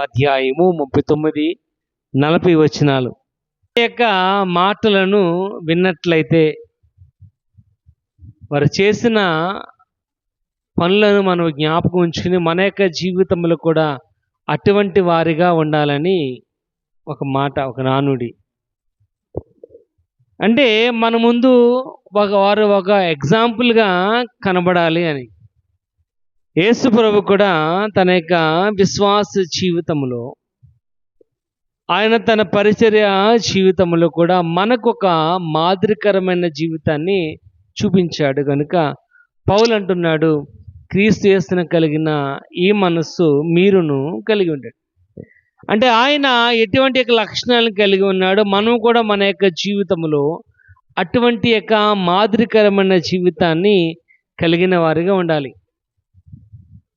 అధ్యాయము 39-40 వచనాలు యొక్క మాటలను విన్నట్లయితే వారు చేసిన పనులను మనం జ్ఞాపకం ఉంచుకుని మన యొక్క జీవితంలో కూడా అటువంటి వారిగా ఉండాలని ఒక మాట, ఒక నానుడి. అంటే మన ముందు వారు ఒక ఎగ్జాంపుల్గా కనబడాలి అని. యేసు ప్రభు కూడా తన యొక్క విశ్వాస జీవితంలో, ఆయన తన పరిచర్య జీవితంలో కూడా మనకు ఒక మాదిరికరమైన జీవితాన్ని చూపించాడు. కనుక పౌలు అంటున్నాడు, క్రీస్తు యేసును కలిగిన ఈ మనస్సు మీరును కలిగి ఉంటాడు. అంటే ఆయన ఎటువంటి యొక్క లక్షణాలను కలిగి ఉన్నాడు, మనం కూడా మన యొక్క జీవితంలో అటువంటి యొక్క మాదిరికరమైన జీవితాన్ని కలిగిన వారిగా ఉండాలి.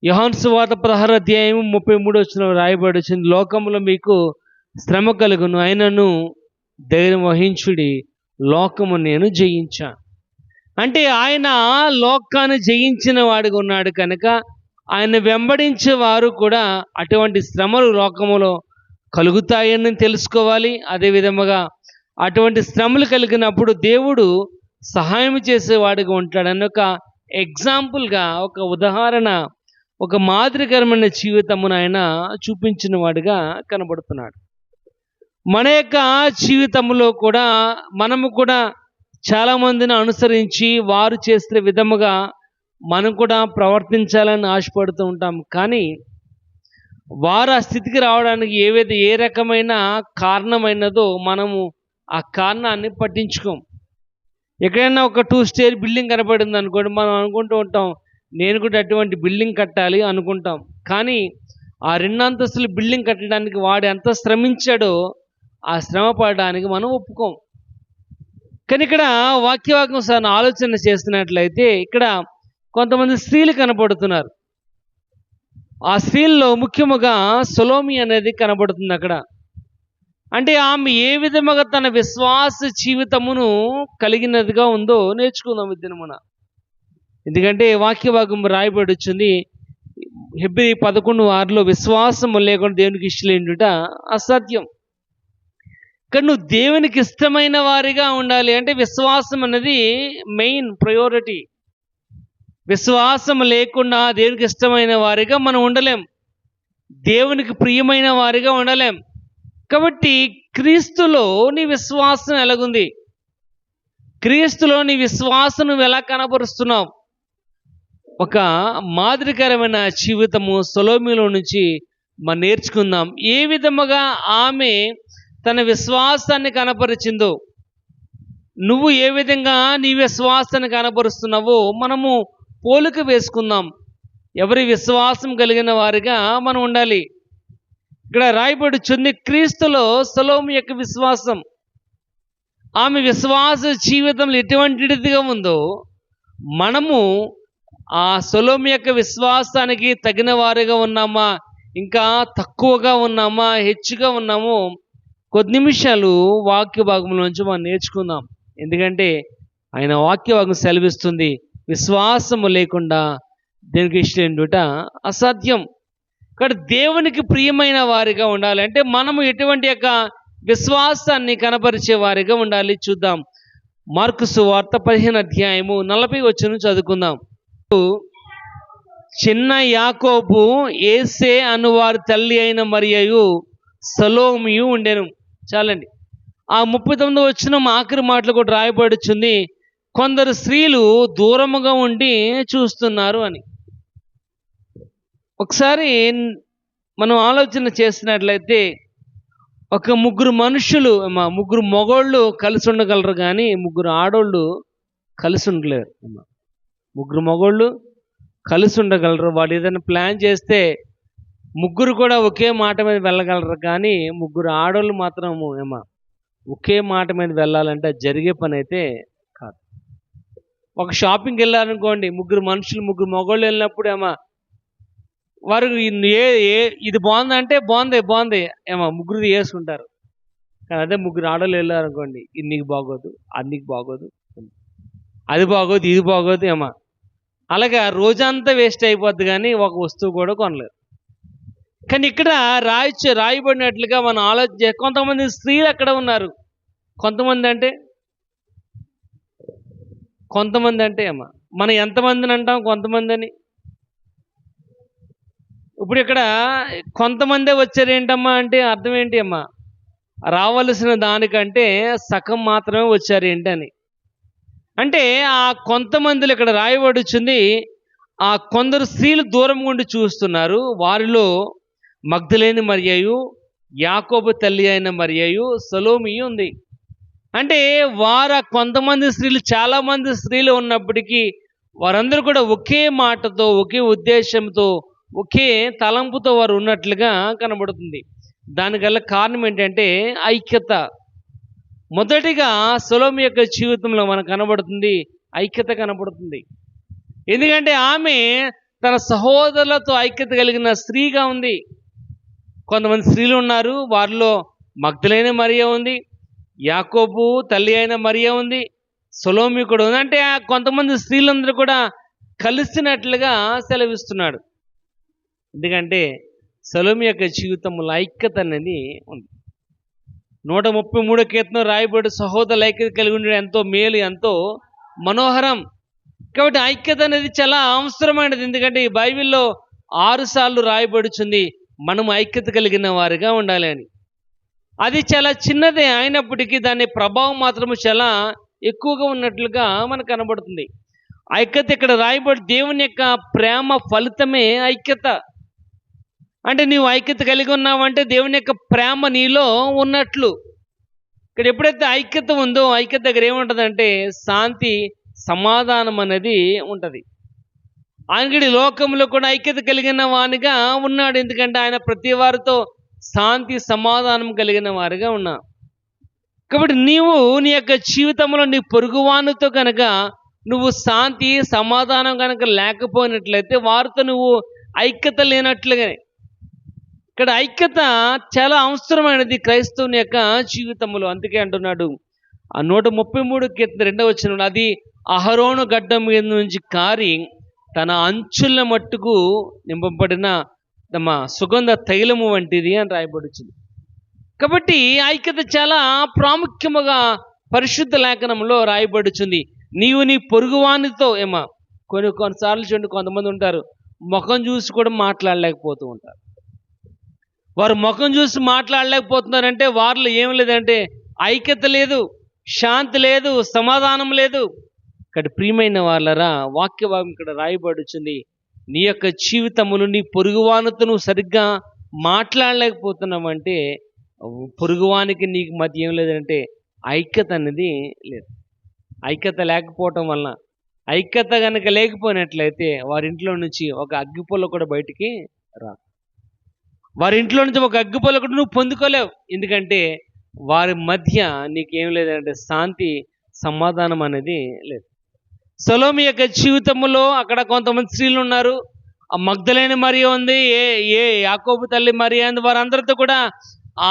యోహాను సువార్త 16 అధ్యాయం 33 వచనంలో రాయబడి వచ్చింది, లోకంలో మీకు శ్రమ కలుగును, అయినను ధైర్యం వహించుడి, లోకము నేను జయించా. అంటే ఆయన లోకాన్ని జయించిన వాడిగా ఉన్నాడు కనుక ఆయన వెంబడించే వారు కూడా అటువంటి శ్రమలు లోకములో కలుగుతాయని తెలుసుకోవాలి. అదేవిధముగా అటువంటి శ్రమలు కలిగినప్పుడు దేవుడు సహాయం చేసేవాడిగా ఉంటాడని ఒక ఎగ్జాంపుల్గా, ఒక ఉదాహరణ, ఒక మాదిరికరమైన జీవితమును ఆయన చూపించిన వాడిగా కనబడుతున్నాడు. మన యొక్క జీవితంలో కూడా మనము కూడా చాలామందిని అనుసరించి వారు చేసే విధముగా మనం కూడా ప్రవర్తించాలని ఆశపడుతూ ఉంటాం. కానీ వారు ఆ స్థితికి రావడానికి ఏ రకమైన కారణమైనదో మనము ఆ కారణాన్ని పట్టించుకోం. ఎక్కడైనా ఒక 2 స్టేర్ బిల్డింగ్ కనపడింది అనుకోండి, మనం అనుకుంటూ ఉంటాం, నేను కూడా అటువంటి బిల్డింగ్ కట్టాలి అనుకుంటాం. కానీ ఆ 2 అంతస్తుల బిల్డింగ్ కట్టడానికి వాడు ఎంత శ్రమించాడో ఆ శ్రమ పడడానికి మనం ఒప్పుకోం. కానీ ఇక్కడ వాక్యం సార్ ఆలోచన చేస్తున్నట్లయితే ఇక్కడ కొంతమంది స్త్రీలు కనబడుతున్నారు. ఆ స్త్రీల్లో ముఖ్యముగా సొలోమి అనేది కనబడుతుంది అక్కడ. అంటే ఆమె ఏ విధముగా తన విశ్వాస జీవితమును కలిగినదిగా ఉందో నేర్చుకుందాం ఈ దినమున. ఎందుకంటే వాక్యభాగం రాయబడి వచ్చింది, హెబ్రీ 11:6లో విశ్వాసము లేకుండా దేవునికి ఇష్టలేండుట అసాధ్యం. కానీ నువ్వు దేవునికి ఇష్టమైన వారిగా ఉండాలి అంటే విశ్వాసం అనేది మెయిన్ ప్రయారిటీ. విశ్వాసం లేకుండా దేవునికి ఇష్టమైన వారిగా మనం ఉండలేం, దేవునికి ప్రియమైన వారిగా ఉండలేం. కాబట్టి క్రీస్తులో నీ విశ్వాసం ఎలాగుంది, క్రీస్తులో నీ విశ్వాసం నువ్వు ఎలా కనబరుస్తున్నావు? ఒక మాదిరికరమైన జీవితము సొలోమిలో నుంచి మనం నేర్చుకుందాం. ఏ విధముగా ఆమె తన విశ్వాసాన్ని కనపరిచిందో, నువ్వు ఏ విధంగా నీ విశ్వాసాన్ని కనపరుస్తున్నావో మనము పోలిక వేసుకుందాం. ఎవరి విశ్వాసం కలిగిన వారిగా మనం ఉండాలి. ఇక్కడ రాయబడుచుంది, క్రీస్తులో సొలోమి యొక్క విశ్వాసం, ఆమె విశ్వాస జీవితంలో ఎటువంటిదిగా ఉందో మనము ఆ సొలోమి యొక్క విశ్వాసానికి తగిన వారిగా ఉన్నామా, ఇంకా తక్కువగా ఉన్నామా, హెచ్చుగా ఉన్నామో కొద్ది నిమిషాలు వాక్య భాగంలోంచి మనం నేర్చుకుందాం. ఎందుకంటే ఆయన వాక్య భాగం సెలవిస్తుంది, విశ్వాసము లేకుండా దేవునికి ఇష్టలేండుట అసాధ్యం. ఇక్కడ దేవునికి ప్రియమైన వారిగా ఉండాలి అంటే మనము ఎటువంటి యొక్క విశ్వాసాన్ని కనపరిచే వారిగా ఉండాలి. చూద్దాం, మార్కు సువార్త 15 అధ్యాయము 40 వచనం చదువుకుందాం. చిన్న యాకోబు, ఏసే అనువారి తల్లి అయిన మరియయు సలోమియు ఉండెను. చాలండి. ఆ 39 వచనం ఆఖరి మాటలు కూడా రాయబడుచుంది, కొందరు స్త్రీలు దూరముగా ఉండి చూస్తున్నారు అని. ఒకసారి మనం ఆలోచన చేసినట్లయితే ఒక 3 మనుషులు, 3 మగోళ్ళు కలిసి ఉండగలరు కానీ 3 ఆడోళ్ళు కలిసి ఉండలేరు. 3 మగోళ్ళు కలిసి ఉండగలరు. వాళ్ళు ఏదైనా ప్లాన్ చేస్తే 3 కూడా ఒకే మాట మీద వెళ్ళగలరు. కానీ 3 ఆడోళ్ళు మాత్రం ఒకే మాట మీద వెళ్ళాలంటే అది జరిగే పని అయితే కాదు. ఒక షాపింగ్కి వెళ్ళారనుకోండి, 3 మనుషులు 3 మగోళ్ళు వెళ్ళినప్పుడు వారు ఇది బాగుందంటే బాగుంది 3 వేసుకుంటారు. కానీ అదే 3 ఆడోళ్ళు వెళ్ళారనుకోండి, ఇది నీకు బాగోదు, అది నీకు బాగోదు, అది బాగోదు, ఇది బాగోదు అలాగే రోజంతా వేస్ట్ అయిపోద్ది కానీ ఒక వస్తువు కూడా కొనలేరు. కానీ ఇక్కడ రాయబడినట్లుగా మనం ఆలోచన, కొంతమంది స్త్రీలు అక్కడ ఉన్నారు. కొంతమంది అంటే అమ్మ, మనం ఎంతమందిని అంటాం కొంతమంది అని. ఇప్పుడు ఇక్కడ కొంతమందే వచ్చారు ఏంటమ్మా అంటే అర్థం ఏంటి అమ్మా? రావలసిన దానికంటే సగం మాత్రమే వచ్చారు ఏంటని. అంటే ఆ కొంతమందిలో ఇక్కడ రాయబడుచుంది, ఆ కొందరు స్త్రీలు దూరం ఉండి చూస్తున్నారు. వారిలో మగ్దలేని మరియయు, యాకోబు తల్లి అయిన మరియయు, సలోమి ఉంది. అంటే కొంతమంది స్త్రీలు, చాలామంది స్త్రీలు ఉన్నప్పటికీ వారందరూ కూడా ఒకే మాటతో, ఒకే ఉద్దేశంతో, ఒకే తలంపుతో వారు ఉన్నట్లుగా కనబడుతుంది. దానికల్లా కారణం ఏంటంటే ఐక్యత. మొదటిగా సొలొమోను యొక్క జీవితంలో మనకు కనబడుతుంది, ఐక్యత కనబడుతుంది. ఎందుకంటే ఆమె తన సహోదరులతో ఐక్యత కలిగిన స్త్రీగా ఉంది. కొంతమంది స్త్రీలు ఉన్నారు, వారిలో మగ్దలేనే మరియ ఉంది, యాకోబు తల్లి అయిన మరియ ఉంది, సొలొమోను కూడా ఉంది. అంటే కొంతమంది స్త్రీలందరూ కూడా కలిసినట్లుగా సెలవిస్తున్నాడు. ఎందుకంటే సొలొమోను యొక్క జీవితంలో ఐక్యత అనేది ఉంది. 133 కీర్తన రాయబడి సహోదరుల ఐక్యత కలిగి ఉండడం ఎంతో మేలు, ఎంతో మనోహరం. కాబట్టి ఐక్యత అనేది చాలా అవసరమైనది. ఎందుకంటే ఈ బైబిల్లో 6 సార్లు రాయబడుచుంది మనం ఐక్యత కలిగిన వారిగా ఉండాలి అని. అది చాలా చిన్నదే అయినప్పటికీ దాని ప్రభావం మాత్రము చాలా ఎక్కువగా ఉన్నట్లుగా మనకు కనబడుతుంది. ఐక్యత ఇక్కడ రాయబడి దేవుని యొక్క ప్రేమ ఫలితమే ఐక్యత. అంటే నీవు ఐక్యత కలిగి ఉన్నావంటే దేవుని యొక్క ప్రేమ నీలో ఉన్నట్లు. ఇక్కడ ఎప్పుడైతే ఐక్యత ఉందో, ఐక్యత దగ్గర ఏముంటుందంటే శాంతి, సమాధానం అనేది ఉంటుంది. అంగడి లోకంలో కూడా ఐక్యత కలిగిన వానిగా ఉన్నాడు. ఎందుకంటే ఆయన ప్రతి వారితో శాంతి సమాధానం కలిగిన వారిగా ఉన్నా. కాబట్టి నీవు నీ యొక్క జీవితంలో నీ పొరుగువానితో కనుక నువ్వు శాంతి సమాధానం కనుక లేకపోయినట్లయితే వారితో నువ్వు ఐక్యత లేనట్లుగానే. ఇక్కడ ఐక్యత చాలా అవసరమైనది క్రైస్తవుని యొక్క జీవితంలో. అందుకే అంటున్నాడు ఆ 133 కీర్తన 2వ వచనంలో, అది అహరోను గడ్డ మీద నుంచి కారి తన అంచుల మట్టుకు నింపబడిన తమ సుగంధ తైలము వంటిది అని రాయబడుతుంది. కాబట్టి ఐక్యత చాలా ప్రాముఖ్యముగా పరిశుద్ధ లేఖనంలో రాయబడుచుంది. నీవు నీ పొరుగువానితో కొన్నిసార్లు చూడండి, కొంతమంది ఉంటారు ముఖం చూసి కూడా మాట్లాడలేకపోతూ ఉంటారు. వారు ముఖం చూసి మాట్లాడలేకపోతున్నారంటే వారిలో ఏం లేదంటే ఐక్యత లేదు, శాంతి లేదు, సమాధానం లేదు. ఇక్కడ ప్రియమైన వాళ్ళరా, వాక్యభాగం ఇక్కడ రాయబడుచుంది, నీ యొక్క జీవితములు నీ పొరుగువానితో నువ్వు సరిగ్గా మాట్లాడలేకపోతున్నావంటే పొరుగువానికి నీకు మధ్య ఏం లేదంటే ఐక్యత అనేది లేదు. ఐక్యత లేకపోవటం వలన, ఐక్యత కనుక లేకపోయినట్లయితే వారింట్లో నుంచి ఒక అగ్గిపుల్ల కూడా బయటికి రా. వారింట్లో నుంచి ఒక అగ్గిపుల్ల కూడా నువ్వు పొందుకోలేవు. ఎందుకంటే వారి మధ్య నీకేం లేదంటే శాంతి సమాధానం అనేది లేదు. సొలొమోను యొక్క జీవితంలో అక్కడ కొంతమంది స్త్రీలు ఉన్నారు. ఆ మగ్దలేని మరియ ఉంది, యాకోబు తల్లి మరియ ఉంది. వారందరితో కూడా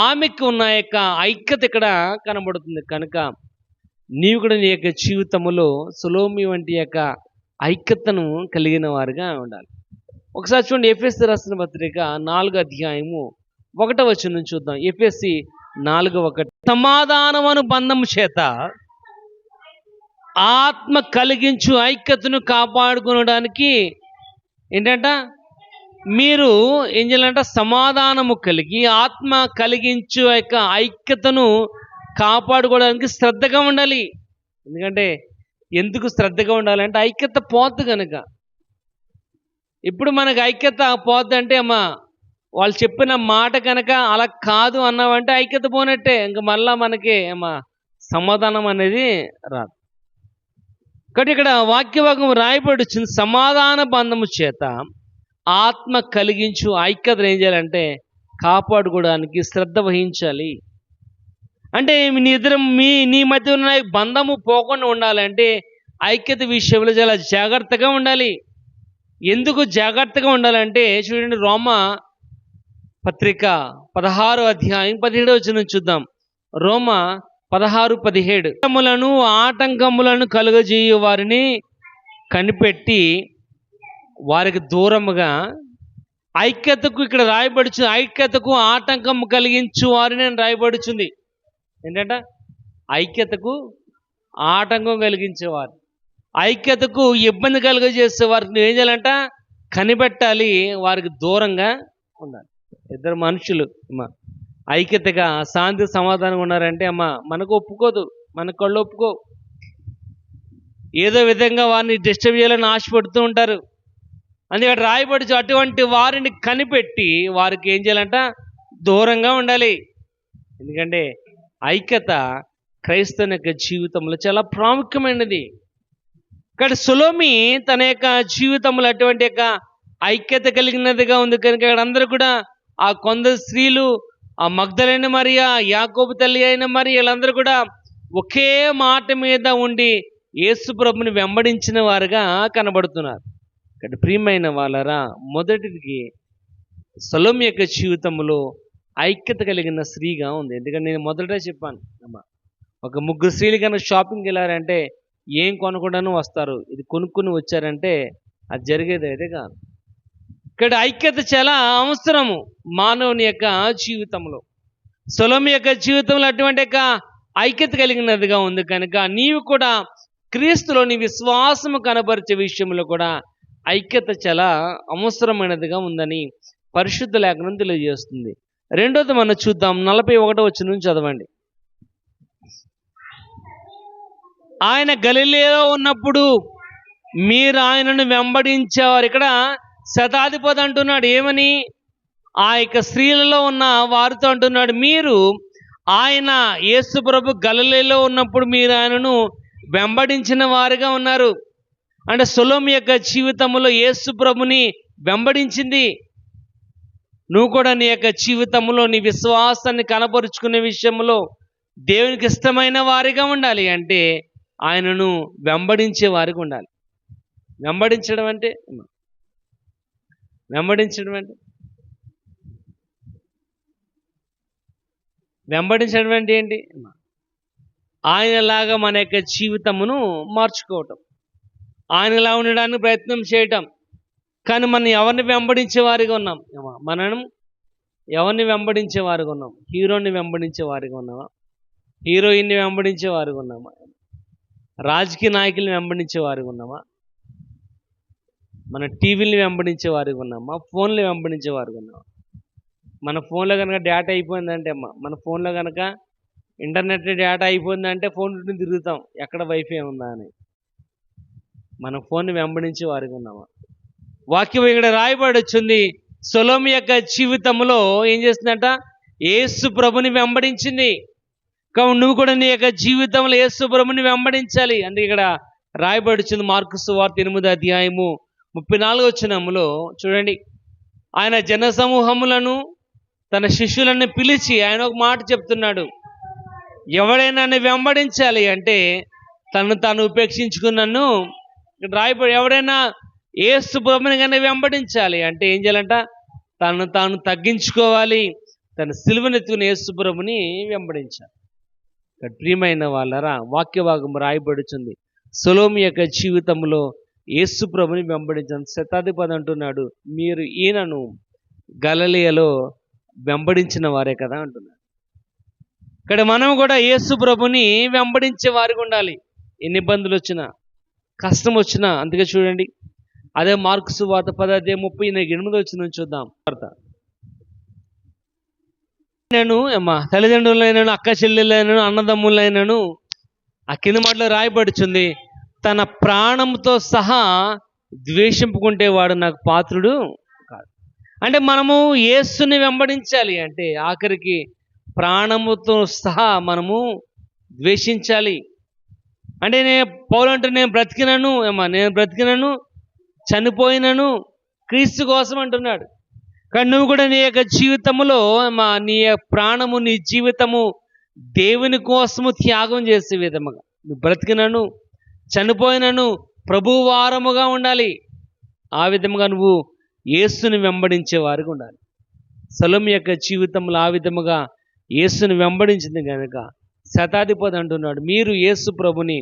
ఆమెకు ఉన్న యొక్క ఐక్యత ఇక్కడ కనబడుతుంది. కనుక నీవు కూడా నీ యొక్క జీవితంలో సొలొమోను వంటి యొక్క ఐక్యతను కలిగిన వారుగా ఉండాలి. ఒకసారి చూడండి, ఎఫెసీ రాసిన పత్రిక 4వ అధ్యాయము 1వ వచనం చూద్దాం. ఎఫెసీ 4:1, సమాధానమను బంధము చేత ఆత్మ కలిగించు ఐక్యతను కాపాడుకోవడానికి ఏంటంట, మీరు ఏం చేయాలంట, సమాధానము కలిగి ఆత్మ కలిగించు యొక్క ఐక్యతను కాపాడుకోవడానికి శ్రద్ధగా ఉండాలి. ఎందుకంటే ఎందుకు శ్రద్ధగా ఉండాలంటే ఐక్యత పోద్దు కనుక. ఇప్పుడు మనకు ఐక్యత పోద్దంటే వాళ్ళు చెప్పిన మాట కనుక అలా కాదు అన్నామంటే ఐక్యత పోనట్టే. ఇంకా మళ్ళా మనకి సమాధానం అనేది రాదు. కాబట్టి ఇక్కడ వాక్యభాగం రాయబడుచుంది, సమాధాన బంధము చేత ఆత్మ కలిగించు ఐక్యతను ఏం చేయాలంటే కాపాడుకోవడానికి శ్రద్ధ వహించాలి. అంటే నీ మధ్య ఉన్న బంధము పోకుండా ఉండాలంటే ఐక్యత విషయంలో చాలా జాగ్రత్తగా ఉండాలి. ఎందుకు జాగ్రత్తగా ఉండాలంటే చూడండి, రోమా పత్రిక 16వ అధ్యాయం 17వ వచనం చూద్దాం. రోమా 16:17, ఆటంకములను కలుగజేయు వారిని కనిపెట్టి వారికి దూరముగా ఐక్యతకు ఇక్కడ రాయబడుచుంది, ఐక్యతకు ఆటంకం కలిగించు వారిని రాయబడుచుంది. ఏంటంట? ఐక్యతకు ఆటంకం కలిగించేవారు, ఐక్యతకు ఇబ్బంది కలిగజేసే వారికి నువ్వు ఏం చేయాలంట? కనిపెట్టాలి, వారికి దూరంగా ఉండాలి. ఇద్దరు మనుషులు ఐక్యతగా శాంతి సమాధానంగా ఉన్నారంటే మనకు ఒప్పుకోదు, మన కళ్ళు ఒప్పుకో, ఏదో విధంగా వారిని డిస్టర్బ్ చేయాలని ఆశపడుతూ ఉంటారు. అందుకని రాయబడి అటువంటి వారిని కనిపెట్టి వారికి ఏం చేయాలంట? దూరంగా ఉండాలి. ఎందుకంటే ఐక్యత క్రైస్తవుని యొక్క జీవితంలో చాలా ప్రాముఖ్యమైనది. ఇక్కడ సొలొమి తన యొక్క జీవితంలో అటువంటి యొక్క ఐక్యత కలిగినదిగా ఉంది కనుక ఇక్కడ అందరూ కూడా ఆ కొందరు స్త్రీలు, ఆ మగ్దలైన మరియ, యాకోబు తల్లి అయిన మరి వీళ్ళందరూ కూడా ఒకే మాట మీద ఉండి యేసు ప్రభుని వెంబడించిన వారుగా కనబడుతున్నారు. ఇక్కడ ప్రియమైన వాళ్ళరా, మొదటికి సొలొమి యొక్క జీవితంలో ఐక్యత కలిగిన స్త్రీగా ఉంది. ఎందుకంటే నేను మొదట చెప్పాను, ఒక ముగ్గురు స్త్రీలు కనుక షాపింగ్కి వెళ్ళారంటే ఏం కొనకుండాను వస్తారు, ఇది కొనుక్కుని వచ్చారంటే అది జరిగేది అయితే కాదు. ఇక్కడ ఐక్యత చాలా అవసరము మానవుని యొక్క జీవితంలో. సొలొమి యొక్క జీవితంలో అటువంటి యొక్క ఐక్యత కలిగినదిగా ఉంది కనుక నీవు కూడా క్రీస్తులో నీ విశ్వాసము కనబరిచే విషయంలో కూడా ఐక్యత చాలా అవసరమైనదిగా ఉందని పరిశుద్ధ లేఖనం తెలియజేస్తుంది. రెండోది మనం చూద్దాం, 41వ వచనం చదవండి. ఆయన గలిలయలో ఉన్నప్పుడు మీరు ఆయనను వెంబడించేవారు. ఇక్కడ శతాధిపతి అంటున్నాడు ఏమని? ఆ యొక్క స్త్రీలలో ఉన్న వారితో అంటున్నాడు, మీరు ఆయన యేసు ప్రభు గలిలయలో ఉన్నప్పుడు మీరు ఆయనను వెంబడించిన వారుగా ఉన్నారు. అంటే సొలొమి యొక్క జీవితంలో యేసు ప్రభుని వెంబడించింది. నువ్వు కూడా నీ యొక్క జీవితంలో నీ విశ్వాసాన్ని కనపరుచుకునే విషయంలో దేవునికి ఇష్టమైన వారిగా ఉండాలి అంటే ఆయనను వెంబడించే వారిగా ఉండాలి. వెంబడించడం అంటే ఏంటి? ఆయనలాగా మన యొక్క జీవితమును మార్చుకోవటం, ఆయనలా ఉండడానికి ప్రయత్నం చేయటం. కానీ మనం ఎవరిని వెంబడించే వారిగా ఉన్నాం? మనం ఎవరిని వెంబడించే వారిగా ఉన్నాం? హీరోని వెంబడించే వారిగా ఉన్నామా? హీరోయిన్ని వెంబడించే వారిగా ఉన్నామా? రాజకీయ నాయకుల్ని వెంబడించే వారిగా ఉన్నామా? మన టీవీని వెంబడించే వారిగా ఉన్నామా? ఫోన్లు వెంబడించే వారిగా ఉన్నామా? మన ఫోన్లో కనుక డేటా అయిపోయిందంటే మన ఫోన్లో కనుక ఇంటర్నెట్ డేటా అయిపోయిందంటే ఫోన్ తిరుగుతాం ఎక్కడ వైఫై ఉందా అని. మన ఫోన్ని వెంబడించే వారిగా ఉన్నామా? వాక్యం ఇక్కడ రాయబడి వచ్చింది, సొలొమి యొక్క జీవితంలో ఏం చేస్తుందంట? యేసు ప్రభుని వెంబడించింది. కాబట్టి నువ్వు కూడా నీ యొక్క జీవితంలో యేసు ప్రభుని వెంబడించాలి. అందుకే ఇక్కడ రాయబడి వచ్చింది మార్కు సువార్త 8వ అధ్యాయము 34వ వచనములో చూడండి. ఆయన జన సమూహములను తన శిష్యులను పిలిచి ఆయన ఒక మాట చెప్తున్నాడు, ఎవడైనా నన్ను వెంబడించాలి అంటే తను తాను ఉపేక్షించుకున్నాను. ఇక్కడ రాయబడి ఎవడైనా యేసు ప్రభుని కానీ వెంబడించాలి అంటే ఏం చేయాలంట? తను తాను తగ్గించుకోవాలి, తన సిలువనెత్తుకుని యేసు ప్రభుని వెంబడించాలి. ఇక్కడ ప్రియమైన వాళ్ళరా, వాక్య భాగం రాయబడుతుంది, సొలొమి యొక్క జీవితంలో యేసు ప్రభుని వెంబడించాను. శతాధిపతి అంటున్నాడు, మీరు ఈయనను గలిలయలో వెంబడించిన వారే కదా అంటున్నాడు. ఇక్కడ మనం కూడా యేసు ప్రభుని వెంబడించే వారికి ఉండాలి. ఎన్ని ఇబ్బందులు వచ్చినా, కష్టం వచ్చినా. అందుకే చూడండి, అదే మార్కు సువార్త 10:38 వచ్చిన చూద్దాం. నేను తల్లిదండ్రులైనను, అక్క చెల్లెలైనను, అన్నదమ్ములైనను, ఆ కింద మాటలో రాయబడుచుంది, తన ప్రాణంతో సహా ద్వేషింపుకుంటే వాడు నాకు పాత్రుడు కాదు. అంటే మనము యేసుని వెంబడించాలి అంటే ఆఖరికి ప్రాణముతో సహా మనము ద్వేషించాలి. అంటే పౌలు అంటే నేను బ్రతికినను చనిపోయినను క్రీస్తు కోసం అంటున్నాడు. కానీ నువ్వు కూడా నీ యొక్క జీవితంలో నీ ప్రాణము, నీ జీవితము దేవుని కోసము త్యాగం చేసే విధముగా నువ్వు బ్రతికినను చనిపోయినను ప్రభువారముగా ఉండాలి. ఆ విధముగా నువ్వు యేసుని వెంబడించే వారికి ఉండాలి. సొలొమి యొక్క జీవితంలో ఆ విధముగా యేసుని వెంబడించింది కనుక శతాధిపతి అంటున్నాడు, మీరు యేసు ప్రభుని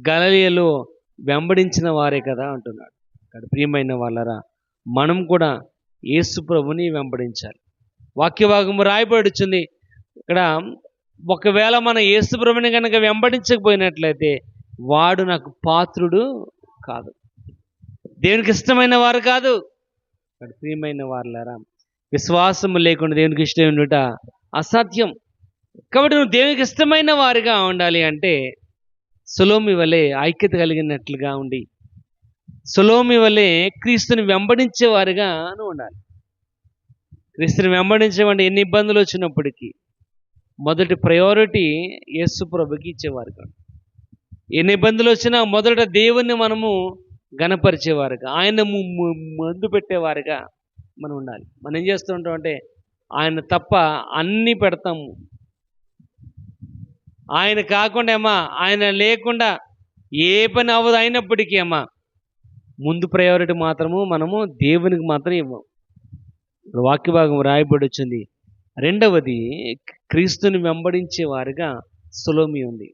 గలిలయలో వెంబడించిన వారే కదా అంటున్నాడు. అక్కడ ప్రియమైన వాళ్ళరా, మనం కూడా యేసు ప్రభుని వెంబడించాలి. వాక్యభాగము రాయబడుచుంది ఇక్కడ, ఒకవేళ మన యేసు ప్రభుని కనుక వెంబడించకపోయినట్లయితే వాడు నాకు పాత్రుడు కాదు, దేవునికి ఇష్టమైన వారు కాదు. ప్రియమైన వారులారా, విశ్వాసము లేకుండా దేవునికి ఇష్టం ఉండుట అసాధ్యం. కాబట్టి నువ్వు దేవునికి ఇష్టమైన వారిగా ఉండాలి అంటే సొలొమోను వలె ఐక్యత కలిగినట్లుగా ఉండి, సొలొమోను వలె క్రీస్తుని వెంబడించే వారిగా నువ్వు ఉండాలి. క్రీస్తుని వెంబడించమంటే ఎన్ని ఇబ్బందులు వచ్చినప్పటికీ మొదటి ప్రయారిటీ యేసు ప్రభుకి ఇచ్చేవారుగా, ఎన్ని ఇబ్బందులు వచ్చినా మొదట దేవుణ్ణి మనము గణపరిచేవారుగా, ఆయన ముందు పెట్టేవారుగా మనం ఉండాలి. మనం ఏం చేస్తూ ఉంటాం అంటే ఆయన తప్ప అన్నీ పెడతాము, ఆయన కాకుండా ఆయన లేకుండా ఏ పని అవ్వదు. అయినప్పటికీ ముందు ప్రయారిటీ మాత్రము మనము దేవునికి మాత్రం ఇవ్వం. వాక్య భాగం రాయబడి వచ్చింది. రెండవది క్రీస్తుని వెంబడించే వారుగా సొలొమోను ఉంది.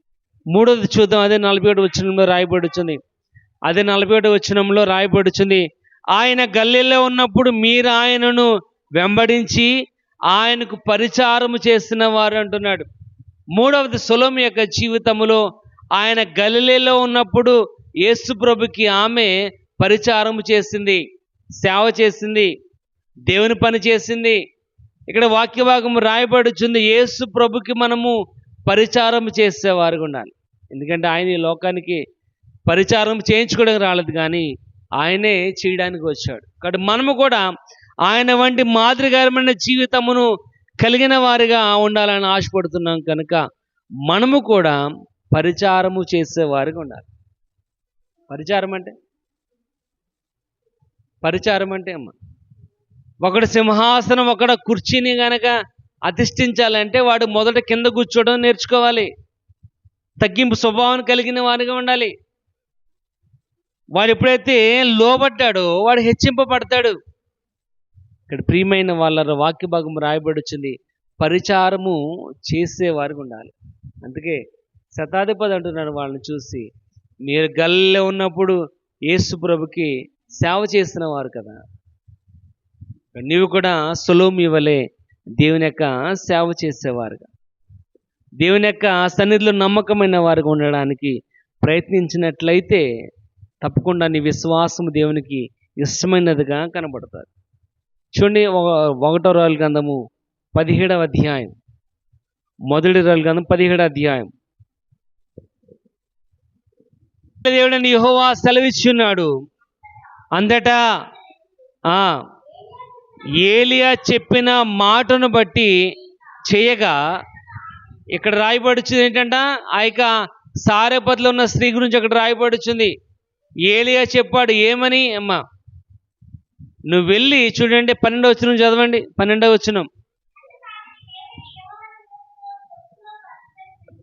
మూడవది చూద్దాం. అదే 41వ వచనంలో రాయబడి వచ్చింది. అదే 41వ వచనంలో రాయబడి వచ్చింది, ఆయన గలిలయలో ఉన్నప్పుడు మీరు ఆయనను వెంబడించి ఆయనకు పరిచారము చేసిన వారు అంటున్నాడు. మూడవది సొలొమోను యొక్క జీవితంలో ఆయన గలిలయలో ఉన్నప్పుడు యేసు ప్రభుకి ఆమె పరిచారము చేసింది, సేవ చేసింది, దేవుని పని చేసింది. ఇక్కడ వాక్య భాగము రాయబడుచుంది, యేసు ప్రభుకి మనము పరిచారం చేసేవారుగా ఉండాలి. ఎందుకంటే ఆయన ఈ లోకానికి పరిచారం చేయించుకోవడానికి రాలేదు, కానీ ఆయనే చేయడానికి వచ్చాడు. కాబట్టి మనము కూడా ఆయన వంటి మాదిరికరమైన జీవితమును కలిగిన వారిగా ఉండాలని ఆశపడుతున్నాం కనుక మనము కూడా పరిచారము చేసేవారిగా ఉండాలి. పరిచారం అంటే ఒకడు సింహాసనం ఒకడ కుర్చీని గనక అధిష్ఠించాలంటే వాడు మొదట కింద కూర్చోవడం నేర్చుకోవాలి. తగ్గింపు స్వభావం కలిగిన వారిగా ఉండాలి. వాడు ఎప్పుడైతే లోబడ్డాడో వాడు హెచ్చింపబడతాడు. ఇక్కడ ప్రియమైన వాళ్ళ వాక్య భాగం రాయబడుచుంది, పరిచారము చేసేవారికి ఉండాలి. అందుకే శతాధిపతి అంటున్నాడు వాళ్ళని చూసి, మీరు గలిలయలో ఉన్నప్పుడు యేసు ప్రభుకి సేవ చేసిన వారు కదా, నీవు కూడా సొలొమోను వలె దేవుని యొక్క సేవ చేసేవారుగా, దేవుని యొక్క సన్నిధిలో నమ్మకమైన వారుగా ఉండడానికి ప్రయత్నించినట్లయితే తప్పకుండా నీ విశ్వాసం దేవునికి ఇష్టమైనదిగా కనబడతారు. చూడండి, 1వ రాజుల గ్రంథము 17వ అధ్యాయం, 1 రాజుల గ్రంథం 17వ అధ్యాయం. దేవుడని యెహోవా సెలవిచ్చున్నాడు, అంతటా ఏలియా చెప్పిన మాటను బట్టి చేయగా, ఇక్కడ రాయబడుచుంది ఏంటంట, ఆ యొక్క సారెపతిలో ఉన్న స్త్రీ గురించి అక్కడ రాయబడుచుంది. ఏలియా చెప్పాడు ఏమని, నువ్వు వెళ్ళి చూడండి 12వ వచనం చదవండి. 12వ వచనం,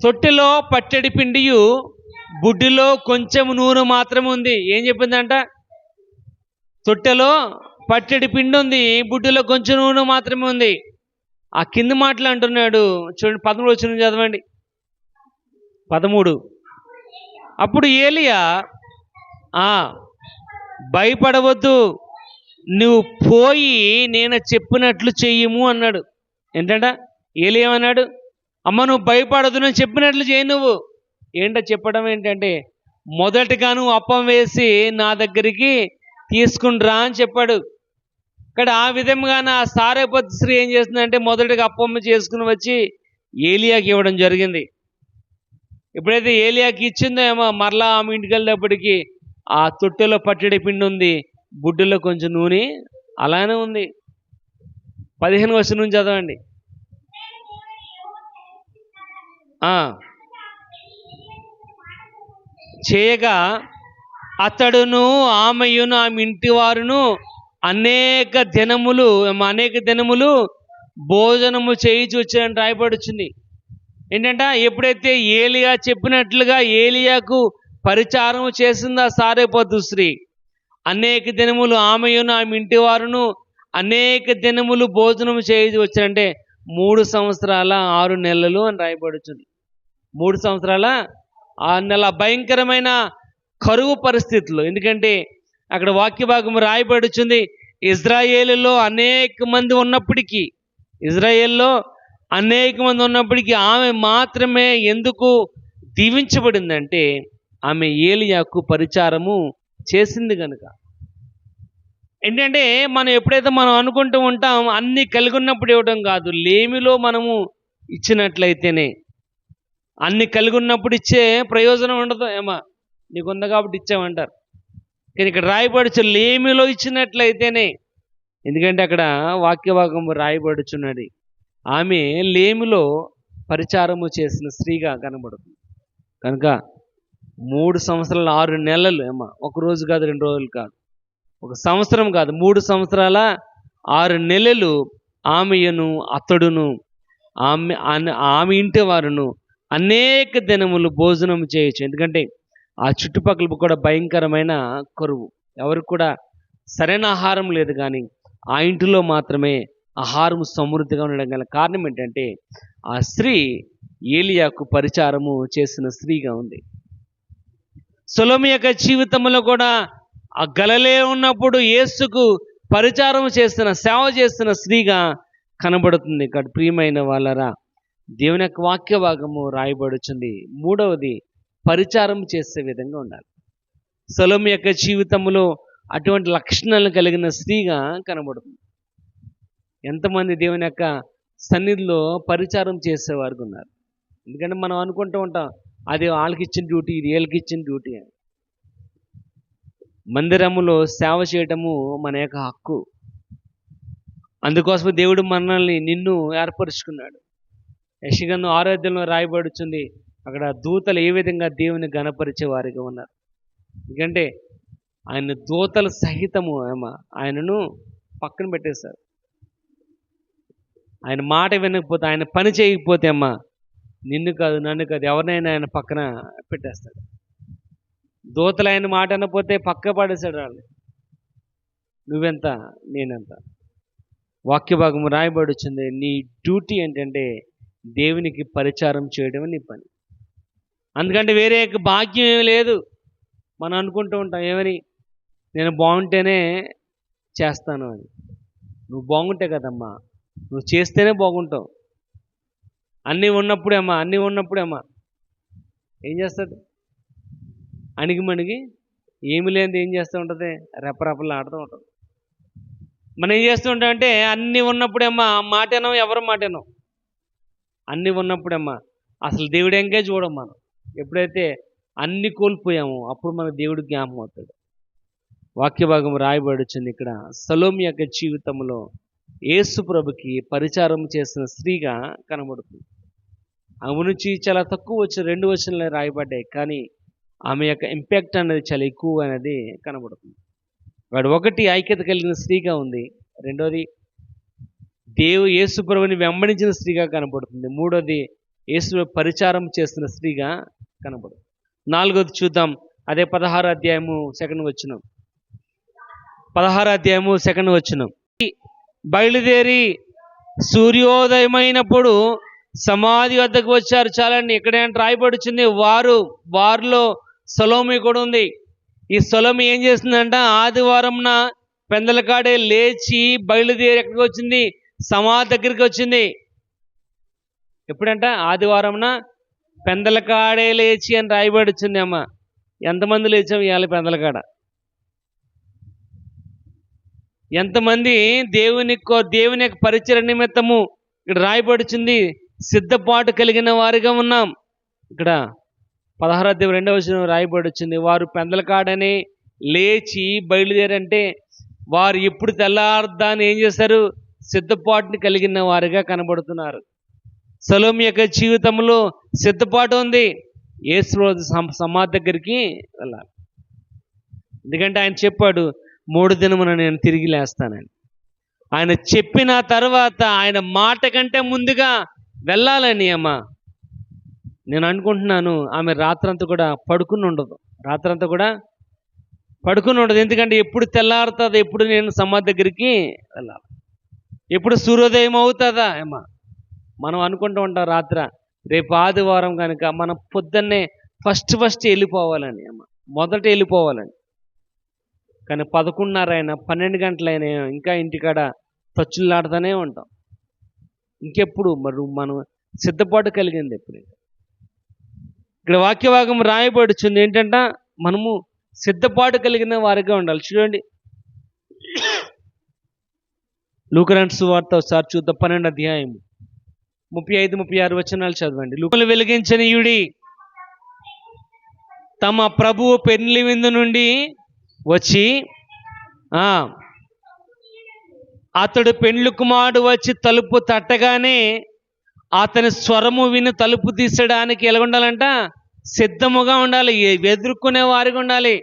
తొట్టెలో పట్టెడి పిండియు బుడ్డిలో కొంచెం నూనె మాత్రమే ఉంది. ఏం చెప్పిందంట, తొట్టెలో పట్టెడి పిండి ఉంది, బుడ్డిలో కొంచెం నూనె మాత్రమే ఉంది. ఆ కింది మాటలు అంటున్నాడు చూడండి, 13వ వచనం చదవండి. 13, అప్పుడు ఏలియా భయపడవద్దు, నువ్వు పోయి నేను చెప్పినట్లు చెయ్యము అన్నాడు. ఏంటంట, ఏలియా అన్నాడు, నువ్వు భయపడదు, నేను చెప్పినట్లు చేయి. నువ్వు చెప్పడం ఏంటంటే, మొదటిగా నువ్వు అప్పం వేసి నా దగ్గరికి తీసుకుని రా అని చెప్పాడు. ఇక్కడ ఆ విధంగా నా సారెపతి స్త్రీ ఏం చేస్తుందంటే మొదటిగా అప్పమ్మ చేసుకుని వచ్చి ఏలియాకి ఇవ్వడం జరిగింది. ఎప్పుడైతే ఏలియాకి ఇచ్చిందో మరలా ఆమె ఇంటికి వెళ్ళేప్పటికీ ఆ తొట్టెలో పట్టెడి పిండి ఉంది, బుడ్డిలో కొంచెం నూనె అలానే ఉంది. 15వ వచనం చదవండి. చేయగా అతడును ఆమెయును ఆమె ఇంటి వారును అనేక దినములు భోజనము చేయించి వచ్చారని రాయబడుచుంది. ఏంటంట, ఎప్పుడైతే ఏలియా చెప్పినట్లుగా ఏలియాకు పరిచారం చేసింది ఆ సారెపతు స్త్రీ, అనేక దినములు ఆమెయును ఆమె ఇంటి వారును అనేక దినములు భోజనము చేయించి వచ్చారంటే 3 సంవత్సరాల 6 నెలలు అని రాయబడుచుంది. 3 సంవత్సరాల 6 నెలల భయంకరమైన కరువు పరిస్థితుల్లో. ఎందుకంటే అక్కడ వాక్య భాగం రాయబడుచుంది, ఇజ్రాయేలులో అనేక మంది ఉన్నప్పటికీ ఆమె మాత్రమే ఎందుకు దీవించబడిందంటే ఆమె ఏలియాకు పరిచారము చేసింది కనుక. ఏంటంటే మనం ఎప్పుడైతే మనం అనుకుంటూ ఉంటాం అన్నీ కలిగి ఉన్నప్పుడు ఇవ్వడం కాదు, లేమిలో మనము ఇచ్చినట్లయితేనే. అన్ని కలిగి ఉన్నప్పుడు ఇచ్చే ప్రయోజనం ఉండదు. నీకు ఉంది కాబట్టి ఇచ్చామంటారు. కానీ ఇక్కడ రాయబడుచు లేమిలో ఇచ్చినట్లయితేనే. ఎందుకంటే అక్కడ వాక్యభాగం రాయబడుచున్నది, ఆమె లేమిలో పరిచారము చేసిన స్త్రీగా కనబడుతుంది కనుక 3 సంవత్సరాల 6 నెలలు ఒక రోజు కాదు, 2 రోజులు కాదు, 1 సంవత్సరం కాదు, 3 సంవత్సరాల 6 నెలలు ఆమెయను అతడును ఆమె ఇంటి వారును అనేక దినములు భోజనం చేయొచ్చు. ఎందుకంటే ఆ చుట్టుపక్కల కూడా భయంకరమైన కరువు, ఎవరికి కూడా సరైన ఆహారం లేదు. కానీ ఆ ఇంటిలో మాత్రమే ఆహారం సమృద్ధిగా ఉండడం గల కారణం ఏంటంటే ఆ స్త్రీ ఏలియాకు పరిచారము చేసిన స్త్రీగా ఉంది. సొలొమీ యొక్క జీవితంలో కూడా ఆ గలిలయ ఉన్నప్పుడు యేసుకు పరిచారం చేసిన, సేవ చేసిన స్త్రీగా కనబడుతుంది. ఇక్కడ ప్రియమైన వాళ్ళరా, దేవుని యొక్క వాక్య భాగము రాయబడుచుంది. 3వది పరిచారం చేసే విధంగా ఉండాలి. సొలొమీ యొక్క జీవితంలో అటువంటి లక్షణాలు కలిగిన స్త్రీగా కనబడుతుంది. ఎంతమంది దేవుని యొక్క సన్నిధిలో పరిచారం చేసేవారు ఉన్నారు. ఎందుకంటే మనం అనుకుంటూ ఉంటాం అది వాళ్ళకి ఇచ్చిన డ్యూటీ, ఇది వీళ్ళకి ఇచ్చిన డ్యూటీ అని. మందిరములో సేవ చేయటము మన యొక్క హక్కు. అందుకోసం దేవుడు మనల్ని నిన్ను ఏర్పరుచుకున్నాడు. యెషయా 6వ అధ్యాయంలో రాయబడుచుంది, అక్కడ దూతలు ఏ విధంగా దేవుని గణపరిచే వారిగా ఉన్నారు. ఎందుకంటే ఆయన దూతల సహితము ఆయనను పక్కన పెట్టేశారు. ఆయన మాట వినకపోతే, ఆయన పని చేయకపోతే నిన్ను కాదు నన్ను కాదు ఎవరినైనా ఆయన పక్కన పెట్టేస్తాడు. దూతలు ఆయన మాట అనకపోతే పక్క పడేశాడు వాళ్ళు. నువ్వెంత నేనెంత. వాక్య భాగము రాయబడుచుంది, నీ డ్యూటీ ఏంటంటే దేవునికి పరిచారం చేయడం నీ పని. అందుకంటే వేరే భాగ్యం ఏమీ లేదు. మనం అనుకుంటూ ఉంటాం ఏమని, నేను బాగుంటేనే చేస్తాను అని. నువ్వు బాగుంటే కదమ్మా, నువ్వు చేస్తేనే బాగుంటావు. అన్నీ ఉన్నప్పుడేమా ఏం చేస్తాడు? అణిగి ఏమి లేనిది ఏం చేస్తూ ఉంటుంది? రెపరెపలు ఆడుతూ ఉంటుంది. మనం ఏం చేస్తూ ఉంటామంటే అన్నీ ఉన్నప్పుడేమా మాటేనో ఎవరు మాటేనో, అన్నీ ఉన్నప్పుడేమా అసలు దేవుడు ఎంగేజ్ చూడం. మనం ఎప్పుడైతే అన్ని కోల్పోయామో అప్పుడు మన దేవుడు జ్ఞాపకం అవుతాడు. వాక్య భాగం రాయబడుచుంది ఇక్కడ, సొలొమీ యొక్క జీవితంలో యేసు ప్రభుకి పరిచారం చేసిన స్త్రీగా కనబడుతుంది. ఆమె నుంచి చాలా తక్కువ వచ్చిన 2 వచనాలు రాయబడ్డాయి, కానీ ఆమె యొక్క ఇంపాక్ట్ అనేది చాలా ఎక్కువ అనేది కనబడుతుంది. వాడు 1 ఐక్యత కలిగిన స్త్రీగా ఉంది, 2వది యేసు ప్రభుని వెంబడించిన స్త్రీగా కనబడుతుంది, 3వది యేసు పరిచారం చేసిన స్త్రీగా కనబడుతుంది. 4వది చూద్దాం, అదే 16వ అధ్యాయము 2వ వచనం. 16వ అధ్యాయము 2వ వచనం. బయలుదేరి సూర్యోదయమైనప్పుడు సమాధి వద్దకు వచ్చారు. చాలండి, ఇక్కడేంటి రాయబడుచుంది, వారిలో సొలొమీ కూడా ఉంది. ఈ సొలొమీ ఏం చేసిందంట, ఆదివారంన పెందలకాడే లేచి బయలుదేరి ఎక్కడికి వచ్చింది? సమాధి దగ్గరికి వచ్చింది. ఎప్పుడంట? ఆదివారంన పెందలకాడే లేచి అని రాయబడుచుంది. ఎంతమంది లేచాం ఇవాళ పెందలకాడ? ఎంతమంది దేవుని యొక్క పరిచయ నిమిత్తము ఇక్కడ రాయబడుచుంది సిద్ధపాటు కలిగిన వారిగా ఉన్నాం. ఇక్కడ 16వ అధ్యాయం 2వ వచనం రాయబడుచుంది, వారు పెందలకాడని లేచి బయలుదేరంటే వారు ఎప్పుడు తెల్లార్దాన్ని ఏం చేశారు? సిద్ధపాటుని కలిగిన వారిగా కనబడుతున్నారు. సొలొమీ యొక్క జీవితంలో సిద్ధపాటు ఉంది. యేసు రోజు సమాధి దగ్గరికి వెళ్ళాలి. ఎందుకంటే ఆయన చెప్పాడు, 3 దినమున నేను తిరిగి లేస్తానని. ఆయన చెప్పిన తర్వాత ఆయన మాట కంటే ముందుగా వెళ్ళాలని నేను అనుకుంటున్నాను. ఆమె రాత్రంతా కూడా పడుకుని ఉండదు. ఎందుకంటే ఎప్పుడు తెల్లారుతుందో, ఎప్పుడు నేను సమాధి దగ్గరికి వెళ్ళాలి, ఎప్పుడు సూర్యోదయం అవుతుందా మనం అనుకుంటూ ఉంటాం. రేపు ఆదివారం కనుక మనం పొద్దున్నే ఫస్ట్ వెళ్ళిపోవాలని మొదట వెళ్ళిపోవాలని. కానీ 11:30 అయినా 12 గంటలైనా ఇంకా ఇంటికాడ తచ్చులాడుతూనే ఉంటాం. ఇంకెప్పుడు మరి మనం సిద్ధపాటు కలిగింది ఎప్పుడు? ఇక్కడ వాక్యభాగం రాయబడుచుంది ఏంటంట, మనము సిద్ధపాటు కలిగిన వారిగా ఉండాలి. చూడండి, లూకా రాసిన సువార్త ఒకసారి చూద్దాం, 12వ అధ్యాయం 35-36 వచనాలు చదవండి. లూకలు వెలిగించనీయుడి, తమ ప్రభువు పెళ్లి విందు నుండి వచ్చి అతడు పెండ్లి కుమారుడు వచ్చి తలుపు తట్టగానే అతని స్వరము విని తలుపు తీసడానికి ఎలా ఉండాలంట? సిద్ధముగా ఉండాలి, ఎదుర్కొనే వారిగా ఉండాలి.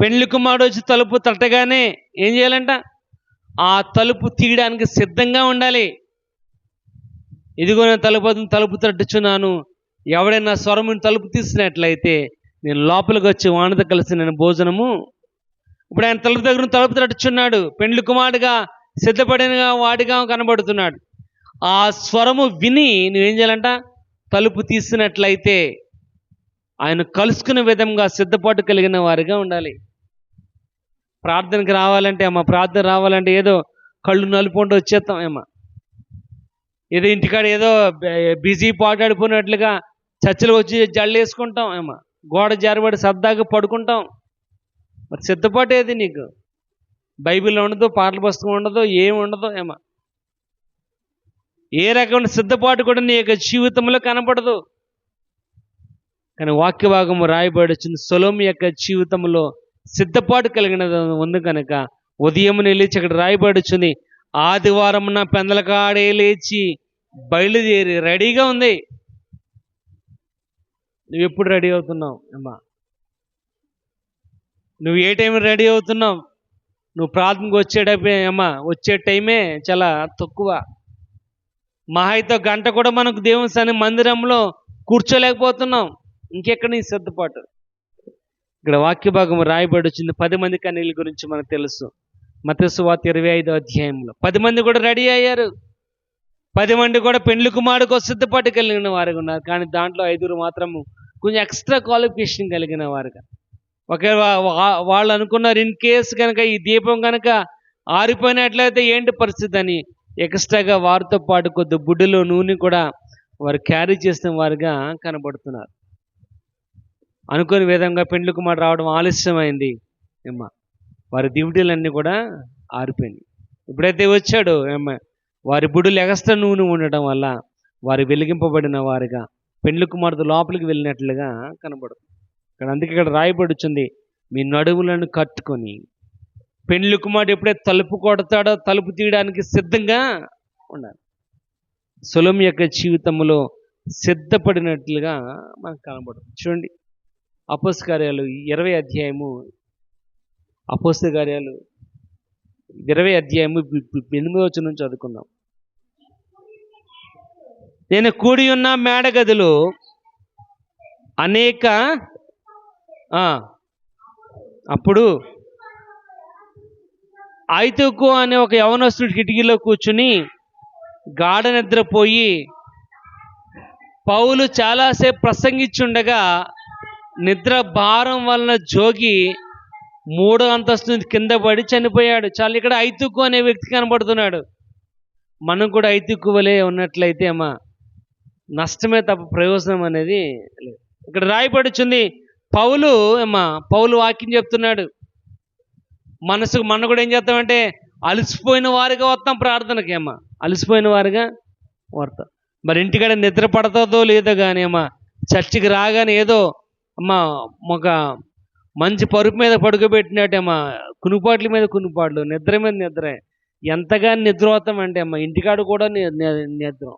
పెండ్లి కుమారుడు వచ్చి తలుపు తట్టగానే ఏం చేయాలంట? ఆ తలుపు తీయడానికి సిద్ధంగా ఉండాలి. ఇదిగో నేను తలుపు తట్టుచున్నాను, ఎవడైనా స్వరముని తలుపు తీసినట్లయితే నేను లోపలికి వచ్చి వానితో కలిసి నేను భోజనము. ఇప్పుడు ఆయన తలుపు తట్టుచున్నాడు, పెండ్లి కుమారుడుగా సిద్ధపడిన వాడిగా కనబడుతున్నాడు. ఆ స్వరము విని నువ్వేం చేయాలంట? తలుపు తీసినట్లయితే ఆయన కలుసుకునే విధంగా సిద్ధపాటు కలిగిన వారిగా ఉండాలి. ప్రార్థనకి రావాలంటే ప్రార్థన రావాలంటే ఏదో కళ్ళు నలుపుకుంటూ వచ్చేస్తాం ఏదో ఇంటికాడ ఏదో బిజీ పాటాడిపోయినట్లుగా చర్చలు వచ్చి జళ్ళు వేసుకుంటాం గోడ జారబడి సరదాగా పడుకుంటాం. మరి సిద్ధపాటు ఏది నీకు? బైబిల్ ఉండదు, పాటల పుస్తకం ఉండదు, ఏమి ఉండదు ఏ రకమైన సిద్ధపాటు కూడా నీ యొక్క జీవితంలో కనపడదు. కానీ వాక్య భాగము రాయబడుచుంది, సొలొమోను యొక్క జీవితంలో సిద్ధపాటు కలిగినది ఉంది కనుక ఉదయం లేచి అక్కడ రాయబడుచుంది, ఆదివారం పెందలకాడే లేచి బయలుదేరి రెడీగా ఉంది. నువ్వు ఎప్పుడు రెడీ అవుతున్నావు నువ్వు ఏ టైం రెడీ అవుతున్నావు? నువ్వు ప్రార్థనకు వచ్చే టైమే చాలా తక్కువ. మహాయితో గంట కూడా మనకు దేవుని మందిరంలో కూర్చోలేకపోతున్నాం. ఇంకెక్కడ నీ సిద్ధపాటు? ఇక్కడ వాక్య భాగం రాయబడి వచ్చింది 10 మంది కన్యల గురించి మనకు తెలుసు. మత్తయి సువార్త 25వ అధ్యాయంలో 10 మంది కూడా రెడీ అయ్యారు. 10 మంది కూడా పెండ్లి కుమారుడికి సిద్ధపాటు కలిగిన వారుగా ఉన్నారు. కానీ దాంట్లో 5 మాత్రము కొంచెం ఎక్స్ట్రా క్వాలిఫికేషన్ కలిగిన వారుగా. ఒకవేళ వాళ్ళు అనుకున్నారు, ఇన్ కేసు కనుక ఈ దీపం కనుక ఆరిపోయినట్లయితే ఏంటి పరిస్థితి అని ఎక్స్ట్రాగా వారితో పాటు కొద్ది బుడ్డిలో నూనె కూడా వారు క్యారీ చేసిన వారుగా కనబడుతున్నారు. అనుకోని విధంగా పెండ్లి కుమారుడు రావడం ఆలస్యమైంది వారి దివిటీలన్నీ కూడా ఆరిపోయినాయి. ఎప్పుడైతే వచ్చాడో వారి బుడ్డులు ఎగస్ట్రా నూనె ఉండటం వల్ల వారు వెలిగింపబడిన వారుగా పెండ్లి కుమారుడు లోపలికి వెళ్ళినట్లుగా కనబడుతుంది. అందుకే ఇక్కడ రాయబడుచుంది, మీ నడుములను కట్టుకొని. పెండ్లి కుమారుడు ఎప్పుడైతే తలుపు కొడతాడో తలుపు తీయడానికి సిద్ధంగా ఉండాలి. సొలొమోను యొక్క జీవితంలో సిద్ధపడినట్లుగా మనకు కనబడుతుంది. చూడండి, అపోస్తల కార్యాలు 20వ అధ్యాయము 8వ వచనం చదువుకుందాం. నేను కూడి ఉన్న మేడగదిలో అనేక అప్పుడు ఐతుకు అనే ఒక యవనస్తుడి కిటికీలో కూర్చుని గాఢ నిద్రపోయి పౌలు చాలాసేపు ప్రసంగించుండగా నిద్ర భారం వలన జోగి 3వ అంతస్తు నుంచి కింద పడి చనిపోయాడు. చాలా ఇక్కడ ఐతుకు అనే వ్యక్తి కనబడుతున్నాడు. మనం కూడా ఐతుకు వలె ఉన్నట్లయితే నష్టమే తప్ప ప్రయోజనం అనేది లేదు. ఇక్కడ రాయబడుచుంది, పౌలు వాక్యం చెప్తున్నాడు. మన కూడా ఏం చేస్తామంటే అలసిపోయిన వారిగా వస్తాం ప్రార్థనకి అలసిపోయిన వారిగా వస్తాం. మరి ఇంటికాడ నిద్ర పడుతుందో లేదో కానీ చర్చికి రాగానే ఏదో ఒక మంచి పరుపు మీద పడుకోబెట్టినట్టు కునుపాట్ల మీద కునుపాట్లు, నిద్ర మీద నిద్ర. ఎంతగా నిద్ర అవుతామంటే ఇంటికాడ కూడా నిద్ర.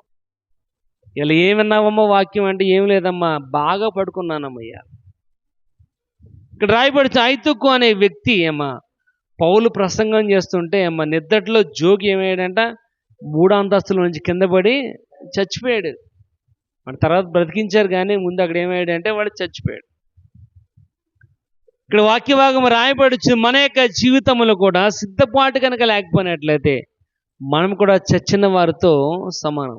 ఇలా ఏమన్నావమ్మా వాక్యం అంటే ఏం లేదమ్మా, బాగా పడుకున్నానమ్మయ్యా. ఇక్కడ రాయబడి ఐతుకు అనే వ్యక్తి పౌలు ప్రసంగం చేస్తుంటే నిద్రలో జోగి ఏమయ్యాడంట, 3వ అంతస్తుల నుంచి కింద పడి చచ్చిపోయాడు. మన తర్వాత బ్రతికించారు కానీ ముందు అక్కడ ఏమయ్యాడంటే వాడు చచ్చిపోయాడు. ఇక్కడ వాక్య భాగం రాయబడి మన యొక్క జీవితంలో కూడా సిద్ధపాటు కనుక లేకపోయినట్లయితే మనం కూడా చచ్చిన వారితో సమానం.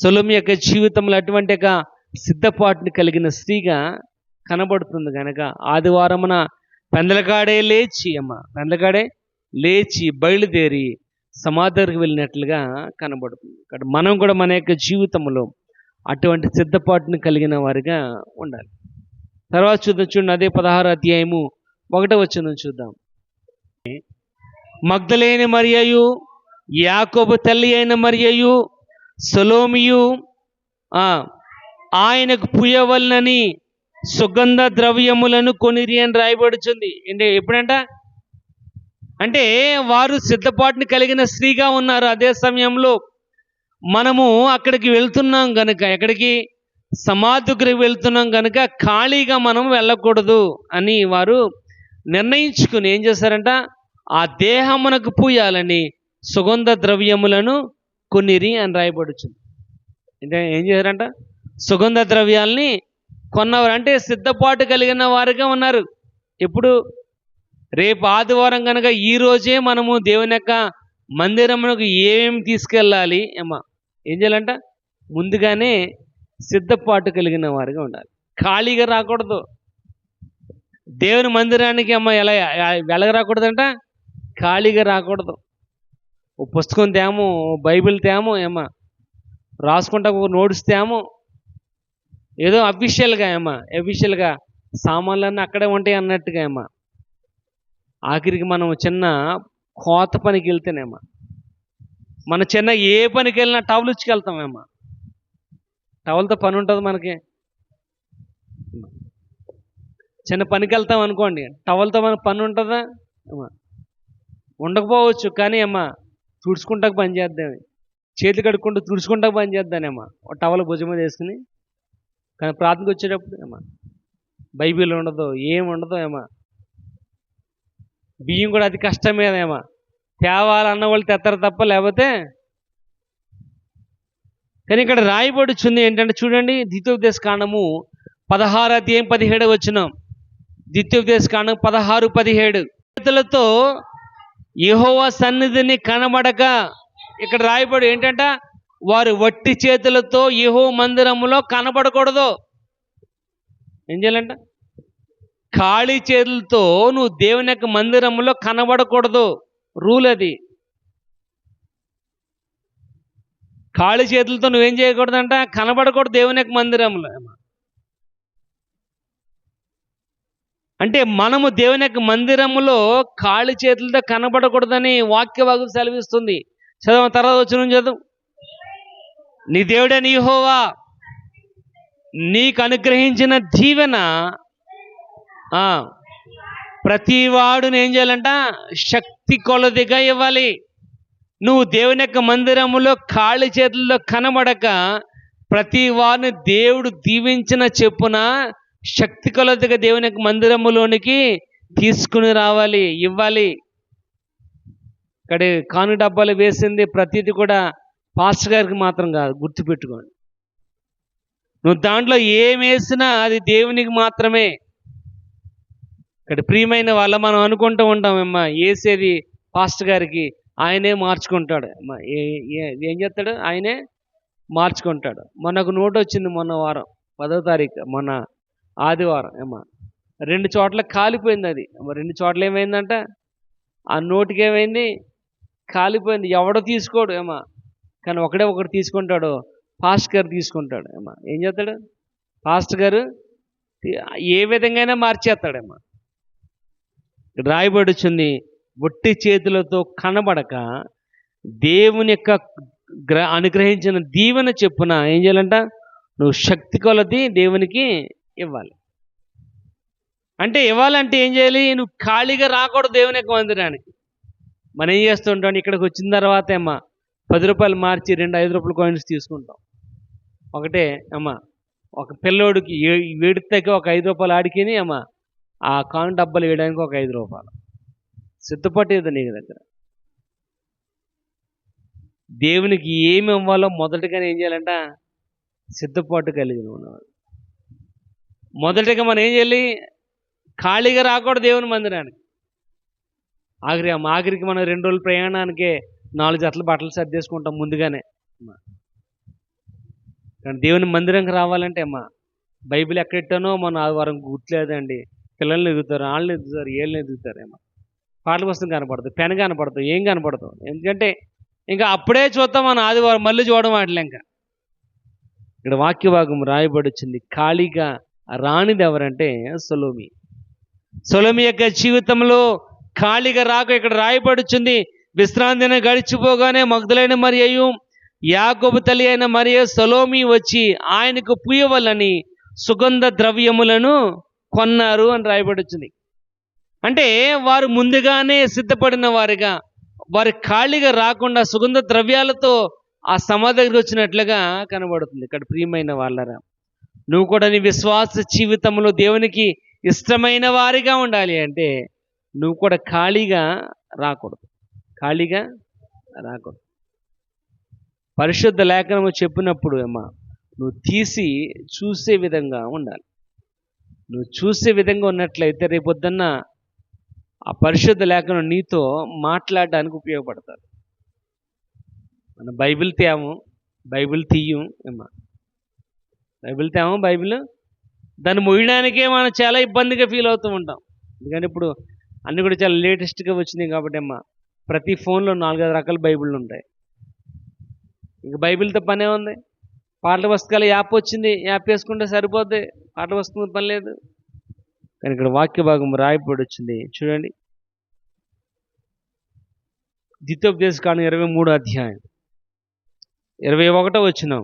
సొలొమోను యొక్క జీవితంలో అటువంటి సిద్ధపాటుని కలిగిన స్త్రీగా కనబడుతుంది కనుక ఆదివారమున పెందలకాడే లేచి పెందలకాడే లేచి బయలుదేరి సమాధి దగ్గరికి వెళ్ళినట్లుగా కనబడుతుంది. కాబట్టి మనం కూడా మన యొక్క జీవితంలో అటువంటి సిద్ధపాటుని కలిగిన వారిగా ఉండాలి. తర్వాత చూడండి, అదే 16 అధ్యాయము 1వ వచనం చూద్దాం. మగ్దలేని మరియయు, యాకోబు తల్లి అయిన మరియయు, సొలోమియు ఆయనకు పుయ్యవలనని సుగంధ ద్రవ్యములను కొనిరి అని రాయబడుతుంది. ఎప్పుడంట అంటే వారు సిద్ధపాటుని కలిగిన స్త్రీగా ఉన్నారు. అదే సమయంలో మనము అక్కడికి వెళ్తున్నాం గనుక, ఎక్కడికి? సమాధికి వెళ్తున్నాం గనుక ఖాళీగా మనం వెళ్ళకూడదు అని వారు నిర్ణయించుకుని ఏం చేశారంట, ఆ దేహమునకు పూయాలని సుగంధ ద్రవ్యములను కొనిరి అని రాయబడుతుంది. అంటే ఏం చేశారంట, సుగంధ ద్రవ్యాల్ని కొన్నవారు. అంటే సిద్ధపాటు కలిగిన వారుగా ఉన్నారు. ఎప్పుడు? రేపు ఆదివారం కనుక ఈ రోజే మనము దేవుని యొక్క మందిరమునకు ఏమేమి తీసుకెళ్ళాలి ఏం చేయాలంట, ముందుగానే సిద్ధపాటు కలిగిన వారుగా ఉండాలి. ఖాళీగా రాకూడదు. దేవుని మందిరానికి ఎలా వెళ్ళగరాకూడదంట, ఖాళీగా రాకూడదు. ఓ పుస్తకం తేమో, బైబిల్ తేమో, రాసుకుంటా నోట్స్ తేమో, ఏదో అఫీషియల్గా సామాన్లన్నీ అక్కడే ఉంటాయి అన్నట్టుగా ఆఖరికి మనం చిన్న కోత పనికి వెళ్తేనేమో, మన చిన్న ఏ పనికి వెళ్ళినా టవల్ ఇచ్చుకెళ్తామేమో. టవల్తో పని ఉంటుంది మనకి. చిన్న పనికి వెళ్తాం అనుకోండి, టవల్తో మనకు పని ఉంటుందా? ఉండకపోవచ్చు. కానీ తుడుచుకుంటాకు పని చేద్దాం, చేతులు కడుక్కుంటూ తుడుచుకుంటాకు పని చేద్దానేమో ఒక టవల్ భుజం మీద వేసుకుని. కానీ ప్రార్థనకు వచ్చేటప్పుడు బైబిల్ ఉండదు, ఏమి ఉండదు. బియ్యం కూడా అతి కష్టమేదేమో, తేవాలన్న వాళ్ళు తెత్తరు తప్ప, లేకపోతే. కానీ ఇక్కడ రాయబడుచుంది ఏంటంటే చూడండి, ద్వితీయోపదేశ కాండము 16 అధ్యాయం 17 వచనం. ద్వితీయోపదేశ కాండం 16:17. చేతులతో యెహోవా సన్నిధిని కనబడక, ఇక్కడ రాయబడి ఏంటంట, వారు వట్టి చేతులతో యెహోవా మందిరములో కనబడకూడదు. ఏం చేయాలంట? ఖాళీ చేతులతో నువ్వు దేవుని యొక్క మందిరంలో కనబడకూడదు. రూల్ అది. ఖాళీ చేతులతో నువ్వేం చేయకూడదంట, కనబడకూడదు దేవుని యొక్క మందిరంలో. అంటే మనము దేవుని యొక్క మందిరములో ఖాళీ చేతులతో కనబడకూడదని వాక్యభాగం సెలవిస్తుంది. చదవ, తర్వాత వచనం చదువు. నీ దేవుడైన యెహోవా నీకు అనుగ్రహించిన దీవెన ప్రతివాడుని ఏం చేయాలంట, శక్తి కొలదిగా ఇవ్వాలి. నువ్వు దేవుని యొక్క మందిరములో ఖాళీ చేతుల్లో కనబడక ప్రతి వారిని దేవుడు దీవించిన చెప్పున శక్తి కొలదిగా దేవుని యొక్క మందిరములోనికి తీసుకుని రావాలి, ఇవ్వాలి. ఇక్కడ కాను డబ్బాలు వేసింది ప్రతిది కూడా పాస్టర్ గారికి మాత్రం కాదు, గుర్తుపెట్టుకోండి. నువ్వు దాంట్లో ఏం వేసినా అది దేవునికి మాత్రమే. ఇక్కడ ప్రియమైన వాళ్ళ మనం అనుకుంటూ ఉంటామమ్మా, వేసేది పాస్టర్ గారికి, ఆయనే మార్చుకుంటాడు. ఏం చేస్తాడు? ఆయనే మార్చుకుంటాడు. మొన్నకు నోటు వచ్చింది, మొన్న వారం 10వ తారీఖు, మొన్న ఆదివారం 2 చోట్ల కాలిపోయింది. అది 2 చోట్ల ఏమైందంట, ఆ నోటికి ఏమైంది, కాలిపోయింది. ఎవడో తీసుకోడు కానీ ఒకటి తీసుకుంటాడు, పాస్టర్ గారు తీసుకుంటాడు. ఏం చేస్తాడు? పాస్టర్ గారు ఏ విధంగా మార్చేస్తాడేమో. రాయబడుచుంది, ఒట్టి చేతులతో కనబడక దేవుని యొక్క అనుగ్రహించిన దీవెన చెప్పున ఏం చేయాలంట, నువ్వు శక్తి కొలది దేవునికి ఇవ్వాలి. అంటే ఇవ్వాలంటే ఏం చేయాలి? నువ్వు ఖాళీగా రాకూడదు దేవుని యొక్క మందిరానికి. మనం ఏం చేస్తుంటాం, ఇక్కడికి వచ్చిన తర్వాత 10 రూపాయలు మార్చి 2 5 రూపాయల కాయిన్స్ తీసుకుంటాం. ఒకటే ఒక పిల్లోడికి వేడితే ఒక 5 రూపాయలు ఆడికిని ఆ కాయిన్ డబ్బాలు వేయడానికి ఒక 5 రూపాయలు సిద్ధపట్టేది నీకు దగ్గర. దేవునికి ఏమి ఇవ్వాలో మొదటగానే ఏం చేయాలంట, సిద్ధపాటు కలిగి ఉన్నవాడు. మొదటగా మనం ఏం చేయాలి? ఖాళీగా రాకూడదు దేవుని మందిరానికి. ఆఖరికి మనం 2 రోజుల ప్రయాణానికే 4 జతల బట్టలు సర్దేసుకుంటాం ముందుగానే. కానీ దేవుని మందిరంకి రావాలంటే బైబిల్ ఎక్కడెట్టానో మన ఆదివారం గుర్తులేదండి. పిల్లల్ని ఎదుగుతారు, వాళ్ళని ఎదుగుతారు, ఏళ్ళని ఎదుగుతారేమో. పాటల పుస్తకం కనపడదు, పెన్ కనపడదు, ఏం కనపడదు. ఎందుకంటే ఇంకా అప్పుడే చూద్దాం మన ఆదివారం, మళ్ళీ చూడడం వాటిలో. ఇంకా ఇక్కడ వాక్య భాగం రాయబడి వచ్చింది, ఖాళీగా రానిది ఎవరంటే సొలొమి. సొలొమి యొక్క జీవితంలో ఖాళీగా రాక ఇక్కడ రాయబడుచుంది, విశ్రాంతి దినం గడిచిపోగానే మగ్దలైన మరియయు యాకోబు తల్లి అయిన మరియ సొలొమి వచ్చి ఆయనకు పూయవలని సుగంధ ద్రవ్యములను కొన్నారు అని రాయబడుచుంది. అంటే వారు ముందుగానే సిద్ధపడిన వారిగా, వారి ఖాళీగా రాకుండా సుగంధ ద్రవ్యాలతో ఆ సమాధి దగ్గరికి వచ్చినట్లుగా కనబడుతుంది. ఇక్కడ ప్రియమైన వాళ్ళరా, నువ్వు కూడా నీ విశ్వాస జీవితంలో దేవునికి ఇష్టమైన వారిగా ఉండాలి అంటే నువ్వు కూడా ఖాళీగా రాకూడదు. ఖాళీగా రాకూడదు. పరిశుద్ధ లేఖనము చెప్పినప్పుడు అమ్మా, నువ్వు తీసి చూసే విధంగా ఉండాలి. నువ్వు చూసే విధంగా ఉన్నట్లయితే రేపొద్దున్న ఆ పరిశుద్ధ లేఖనం నీతో మాట్లాడడానికి ఉపయోగపడతారు. మనం బైబిల్ తేము, బైబిల్ తీయం అమ్మా. బైబిల్ తేము, బైబిల్ దాన్ని మొయ్యడానికే మనం చాలా ఇబ్బందిగా ఫీల్ అవుతూ ఉంటాం. ఎందుకంటే ఇప్పుడు అన్నీ కూడా చాలా లేటెస్ట్గా వచ్చినాయి కాబట్టి అమ్మా, ప్రతి ఫోన్లో 4-5 రకాల బైబిళ్ళు ఉంటాయి. ఇంక బైబిల్తో పనే ఉంది. పాటల పుస్తకాల యాప్ వచ్చింది, యాప్ వేసుకుంటే సరిపోద్ది, పాటల పుస్తకం పని లేదు. కానీ ఇక్కడ వాక్య భాగం రాయబడి వచ్చింది చూడండి, ద్వితీయోపదేశకాండం 23వ అధ్యాయం 21వ వచనం.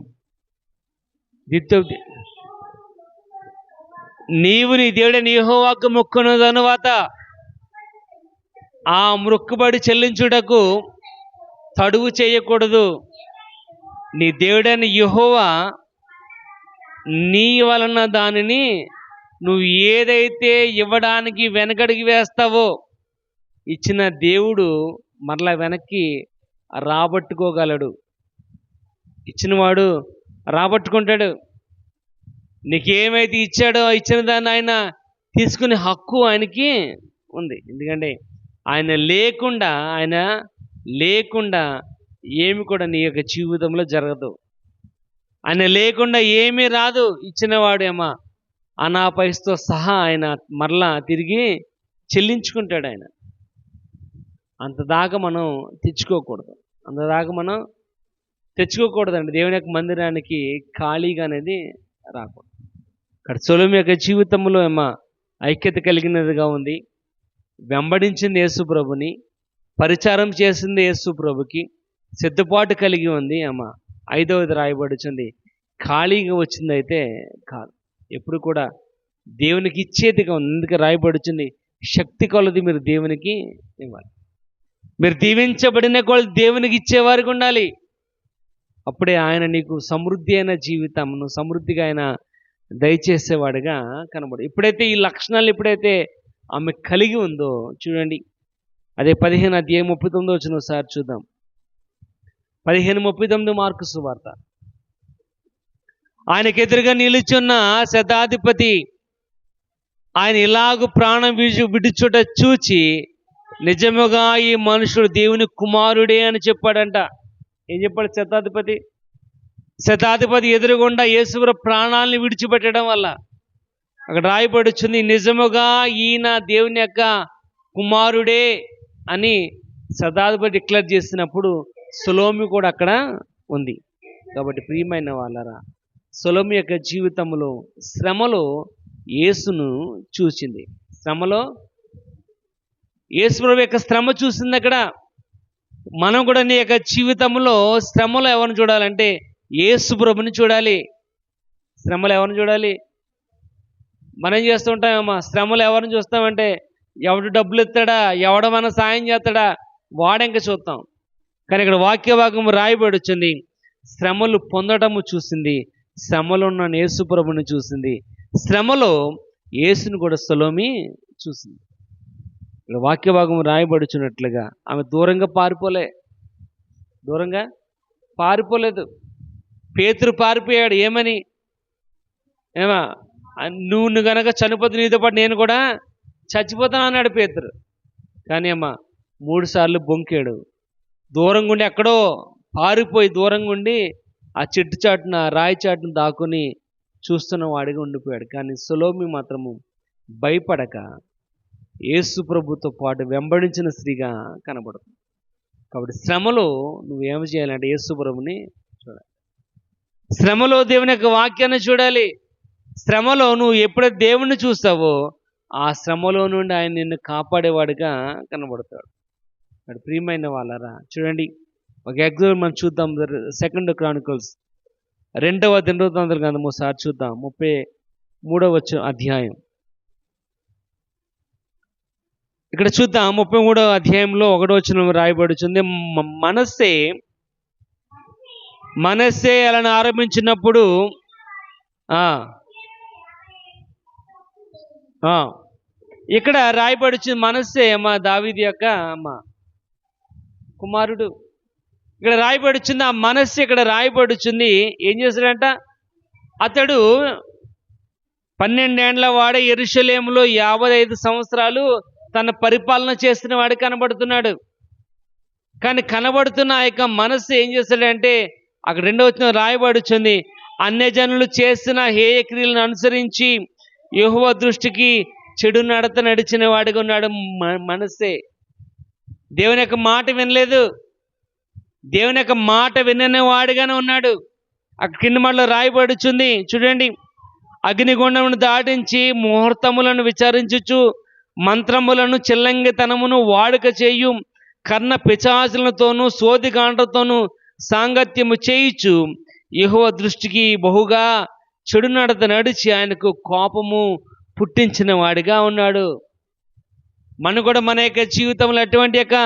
నీవు నీ దేవుడైన యెహోవాకు మొక్కున తరువాత ఆ మొక్కుబడి చెల్లించుటకు తడువు చేయకూడదు. నీ దేవుడైన యెహోవా నీ వలన దానిని నువ్వు ఏదైతే ఇవ్వడానికి వెనకడికి వేస్తావో ఇచ్చిన దేవుడు మరలా వెనక్కి రాబట్టుకోగలడు. ఇచ్చినవాడు రాబట్టుకుంటాడు. నీకేమైతే ఇచ్చాడో ఇచ్చిన దాన్ని ఆయన తీసుకునే హక్కు ఆయనకి ఉంది. ఎందుకంటే ఆయన లేకుండా ఏమి కూడా నీ యొక్క జీవితంలో జరగదు. ఆయన లేకుండా ఏమీ రాదు. ఇచ్చినవాడు ఏమా అనాపైస్తో సహా ఆయన మరలా తిరిగి చెల్లించుకుంటాడు. ఆయన అంతదాకా మనం తెచ్చుకోకూడదండి. దేవుని యొక్క మందిరానికి ఖాళీగా అనేది రాకూడదు. ఇక్కడ సొలొమి యొక్క జీవితంలో ఏమా ఐక్యత కలిగినదిగా ఉంది. వెంబడించింది యేసు ప్రభుని, పరిచారం చేసింది యేసు ప్రభుకి, సిద్ధపాటు కలిగి ఉంది. అమ్మ 5వది రాయబడుచుంది, ఖాళీగా వచ్చిందైతే కాదు. ఎప్పుడు కూడా దేవునికి ఇచ్చేదిగా ఉంది. ఎందుకు రాయబడుచుంది, శక్తి కొలది మీరు దేవునికి ఇవ్వాలి. మీరు దీవించబడిన కొలది దేవునికి ఇచ్చేవారికి ఉండాలి. అప్పుడే ఆయన నీకు సమృద్ధి అయిన జీవితంను సమృద్ధిగా ఆయన దయచేసేవాడుగా కనబడు. ఎప్పుడైతే ఈ లక్షణాలు ఎప్పుడైతే ఆమె కలిగి ఉందో చూడండి, అదే 15 అధ్యాయం 39 వచ్చిన ఒకసారి చూద్దాం. 15:39 మార్కు సువార్త. ఆయనకు ఎదురుగా నిలుచున్న శతాధిపతి ఆయన ఇలాగూ ప్రాణం విడుచుట చూచి నిజముగా ఈ మనుషుడు దేవుని కుమారుడే అని చెప్పాడంట. ఏం చెప్పాడు శతాధిపతి ఎదురుగుండా యేసుప్రభు ప్రాణాలను విడిచిపెట్టడం వల్ల అక్కడ రాయబడుచుంది, నిజముగా ఈయన దేవుని యొక్క కుమారుడే అని శతాధిపతి డిక్లేర్ చేసినప్పుడు సొలొమి కూడా అక్కడ ఉంది. కాబట్టి ప్రియమైన వాళ్ళరా, సొలొమి యొక్క జీవితంలో శ్రమలో యేసును చూసింది. శ్రమలో యేసుప్రభు యొక్క శ్రమ చూసింది. అక్కడ మనం కూడా నీ యొక్క జీవితంలో శ్రమలో ఎవరిని చూడాలంటే యేసుప్రభుని చూడాలి. శ్రమలు ఎవరిని చూడాలి? మనం చేస్తూ ఉంటామమ్మా. శ్రమలు ఎవరిని చూస్తామంటే ఎవడు డబ్బులు ఇస్తాడా, ఎవడ మన సాయం చేస్తాడా వాడెంక చూస్తాం. కానీ ఇక్కడ వాక్య భాగం రాయబడి వచ్చింది, శ్రమలు పొందడము చూసింది, శ్రమలో ఉన్న యేసుప్రభుని చూసింది, శ్రమలో యేసుని కూడా సొలొమి చూసింది. ఇక్కడ వాక్య భాగం రాయబడుచున్నట్లుగా ఆమె దూరంగా పారిపోలేదు. పేతురు పారిపోయాడు. ఏమని? నువ్వు గనక చనిపోతే నీతో పాటు నేను కూడా చచ్చిపోతాను అన్నాడు పేతురు. కానీ 3 సార్లు బొంకాడు. దూరంగా ఉండి ఎక్కడో పారిపోయి దూరంగా ఉండి ఆ చెట్టు చాటున రాయి చాటును దాక్కుని చూస్తున్న వాడిగా ఉండిపోయాడు. కానీ సొలొమి మాత్రము భయపడక యేసు ప్రభుతో పాటు వెంబడించిన స్త్రీగా కనబడుతుంది. కాబట్టి శ్రమలో నువ్వేమి చేయాలంటే యేసు ప్రభుని చూడాలి. శ్రమలో దేవుని యొక్క వాక్యాన్ని చూడాలి. శ్రమలో నువ్వు ఎప్పుడైతే దేవుణ్ణి చూస్తావో ఆ శ్రమలో నుండి ఆయన నిన్ను కాపాడేవాడుగా కనబడతాడు. అక్కడ ప్రియమైన వాళ్ళరా చూడండి, ఒక ఎగ్జాంపుల్ మనం చూద్దాం. 2 క్రానికల్స్ 2వ దినవృత్తాంతాల గ్రంథం ఒకసారి చూద్దాం. 33వ అధ్యాయం. ఇక్కడ చూద్దాం. 33వ అధ్యాయంలో 1వ వచనం రాయబడుతుంది. మనస్సే అలా ఆరంభించినప్పుడు ఇక్కడ రాయబడుచుంది. మనస్సే మా దావీదు యొక్క కుమారుడు. ఇక్కడ రాయబడుచుంది. ఆ మనస్సు ఇక్కడ రాయబడుచుంది. ఏం చేశాడంట? అతడు 12 ఏండ్ల వాడే యెరూషలేములో 55 సంవత్సరాలు తన పరిపాలన చేస్తున్న వాడు కనబడుతున్నాడు. కానీ కనబడుతున్న ఆ యొక్క మనస్సు ఏం చేస్తాడంటే అక్కడ 2వ వచనం రాయబడుచుంది. అన్యజనులు చేస్తున్న హేయ క్రియలను అనుసరించి యెహోవా దృష్టికి చెడు నడత నడిచిన వాడిగా ఉన్నాడు. మనస్సే దేవుని యొక్క మాట వినలేదు. దేవుని యొక్క మాట వినని వాడిగానే ఉన్నాడు. అక్కడ కింద మాటలో రాయబడుచుంది చూడండి. అగ్నిగుండమును దాటించి ముహూర్తములను విచారించుచు మంత్రములను చిల్లంగితనమును వాడుక చేయు కర్ణ పిశాచులతోనూ సోదిగాండ్రతోనూ సాంగత్యము చేయుచు యెహోవా దృష్టికి బహుగా చెడు నడత నడిచి ఆయనకు కోపము పుట్టించిన వాడిగా ఉన్నాడు. మనం కూడా మన యొక్క జీవితంలో అటువంటి యొక్క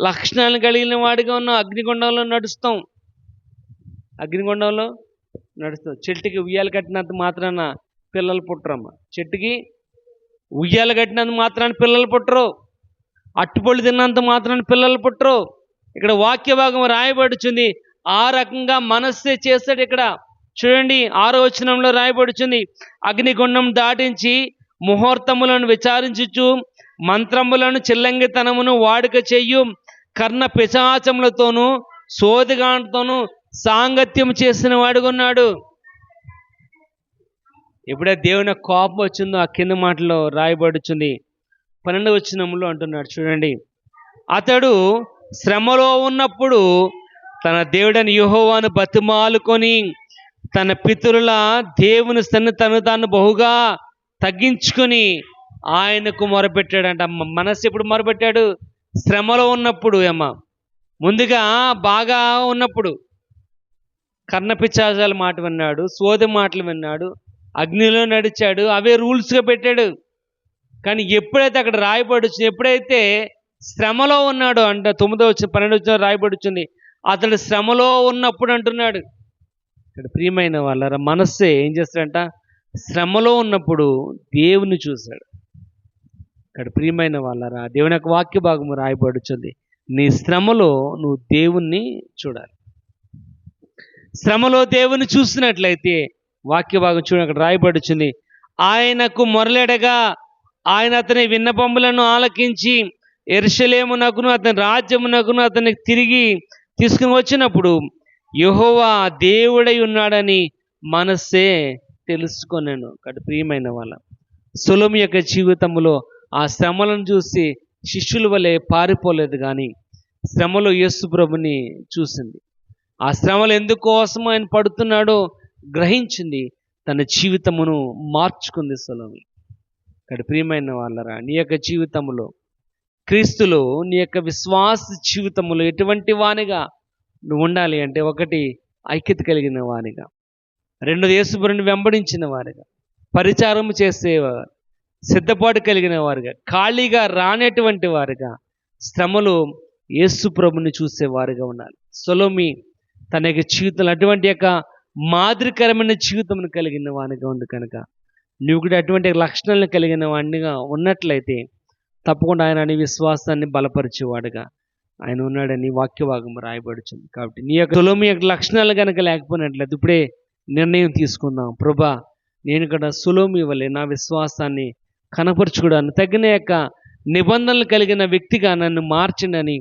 లక్షణాలను కలిగిన వాడిగా ఉన్నాం. అగ్నిగుండంలో నడుస్తాం. చెట్టుకి ఉయ్యాలు కట్టినంత మాత్రాన పిల్లలు పుట్టరమ్మ. చెట్టుకి ఉయ్యాలు కట్టినంత మాత్రాన పిల్లలు పుట్టరు. అట్టుపళ్ళు తిన్నంత మాత్రాన పిల్లలు పుట్టరు. ఇక్కడ వాక్య భాగం రాయబడుచుంది. ఆ రకంగా మనస్సే చేస్తాడు. ఇక్కడ చూడండి 6వ వచనంలో రాయబడుచుంది. అగ్నిగుండం దాటించి ముహూర్తములను విచారించుచు మంత్రములను చిల్లంగితనమును వాడుక చెయ్యు కర్ణ పిశాచములతోనూ సోదిగాంతోనూ సాంగత్యం చేసిన వాడుకున్నాడు. ఎప్పుడైతే దేవుని కోపం వచ్చిందో ఆ కింద మాటలో రాయబడుచుంది. 12వ వచనంలో అంటున్నాడు చూడండి. అతడు శ్రమలో ఉన్నప్పుడు తన దేవుడని యెహోవాను బతిమాలుకొని తన పితరుల దేవుని తను తాను బహుగా తగ్గించుకొని ఆయనకు మొరపెట్టాడంట. మనస్సు ఎప్పుడు మొరపెట్టాడు? శ్రమలో ఉన్నప్పుడు. ముందుగా బాగా ఉన్నప్పుడు కర్ణపిశాచాల మాట విన్నాడు, సోది మాటలు విన్నాడు, అగ్నిలో నడిచాడు, అవే రూల్స్గా పెట్టాడు. కానీ ఎప్పుడైతే అక్కడ రాయబడుచుంది, ఎప్పుడైతే శ్రమలో ఉన్నాడో అంటే 9వ వచనం 12వ వచనం రాయబడుచుంది. అతడు శ్రమలో ఉన్నప్పుడు అంటున్నాడు. ఇక్కడ ప్రియమైన వాళ్ళ మనస్సే ఏం చేస్తాడంట? శ్రమలో ఉన్నప్పుడు దేవుని చూశాడు. ఇక్కడ ప్రియమైన వాళ్ళరా దేవుని యొక్క వాక్య భాగము రాయబడుచుంది. నీ శ్రమలో నువ్వు దేవుణ్ణి చూడాలి. శ్రమలో దేవుని చూసినట్లయితే వాక్య భాగం చూడండి, అక్కడ రాయబడుచుంది. ఆయనకు మొరలెడగా ఆయన అతని విన్నపములను ఆలకించి యెరూషలేమునకును అతని రాజ్యమునకును అతనికి తిరిగి తీసుకుని వచ్చినప్పుడు యెహోవా దేవుడై ఉన్నాడని మనస్సే తెలుసుకొనెను. కాబట్టి ప్రియమైన వాళ్ళ సొలొమోను యొక్క జీవితంలో ఆ శ్రమలను చూసి శిష్యుల వలె పారిపోలేదు, కానీ శ్రమలో యేసు ప్రభుని చూసింది. ఆ శ్రమలు ఎందుకోసం ఆయన పడుతున్నాడో గ్రహించింది. తన జీవితమును మార్చుకుంది సొలొమోను. ఇక్కడ ప్రియమైన వాళ్ళరా నీ యొక్క జీవితంలో క్రీస్తులో నీ యొక్క విశ్వాస జీవితంలో ఎటువంటి వానిగా నువ్వు ఉండాలి అంటే, 1 ఐక్యత కలిగిన వానిగా, 2 యేసుప్రభుని వెంబడించిన వారిగా, పరిచారం చేసేవారు, సిద్ధపాటు కలిగిన వారుగా, ఖాళీగా రానటువంటి వారుగా, శ్రమలో యేసుప్రభుని చూసేవారుగా ఉండాలి. సొలొమోను తన యొక్క జీవితంలో అటువంటి యొక్క మాదిరికరమైన జీవితం కలిగిన వానిగా ఉంది. కనుక నువ్వు కూడా అటువంటి లక్షణాలను కలిగిన వాడిగా ఉన్నట్లయితే తప్పకుండా ఆయన నీ విశ్వాసాన్ని బలపరిచేవాడుగా ఆయన ఉన్నాడని వాక్య భాగం రాయబడుచుంది. కాబట్టి నీ యొక్క సొలొమోను యొక్క లక్షణాలు కనుక లేకపోయినట్లయితే ఇప్పుడే నిర్ణయం తీసుకుందాం. ప్రభా, నేను కూడా సొలొమోను వలె నా విశ్వాసాన్ని కనపరుచుకోవడానికి తగిన యొక్క నిబంధనలు కలిగిన వ్యక్తిగా నన్ను మార్చండి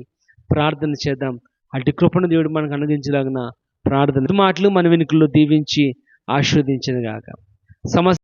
ప్రార్థన చేద్దాం. అటు కృపను దేవుడు మనకు అనుగ్రహించలాగిన ప్రార్థన మాటలు మన వెనుకల్లో దీవించి ఆశీర్వదించిన గాక. సమస్య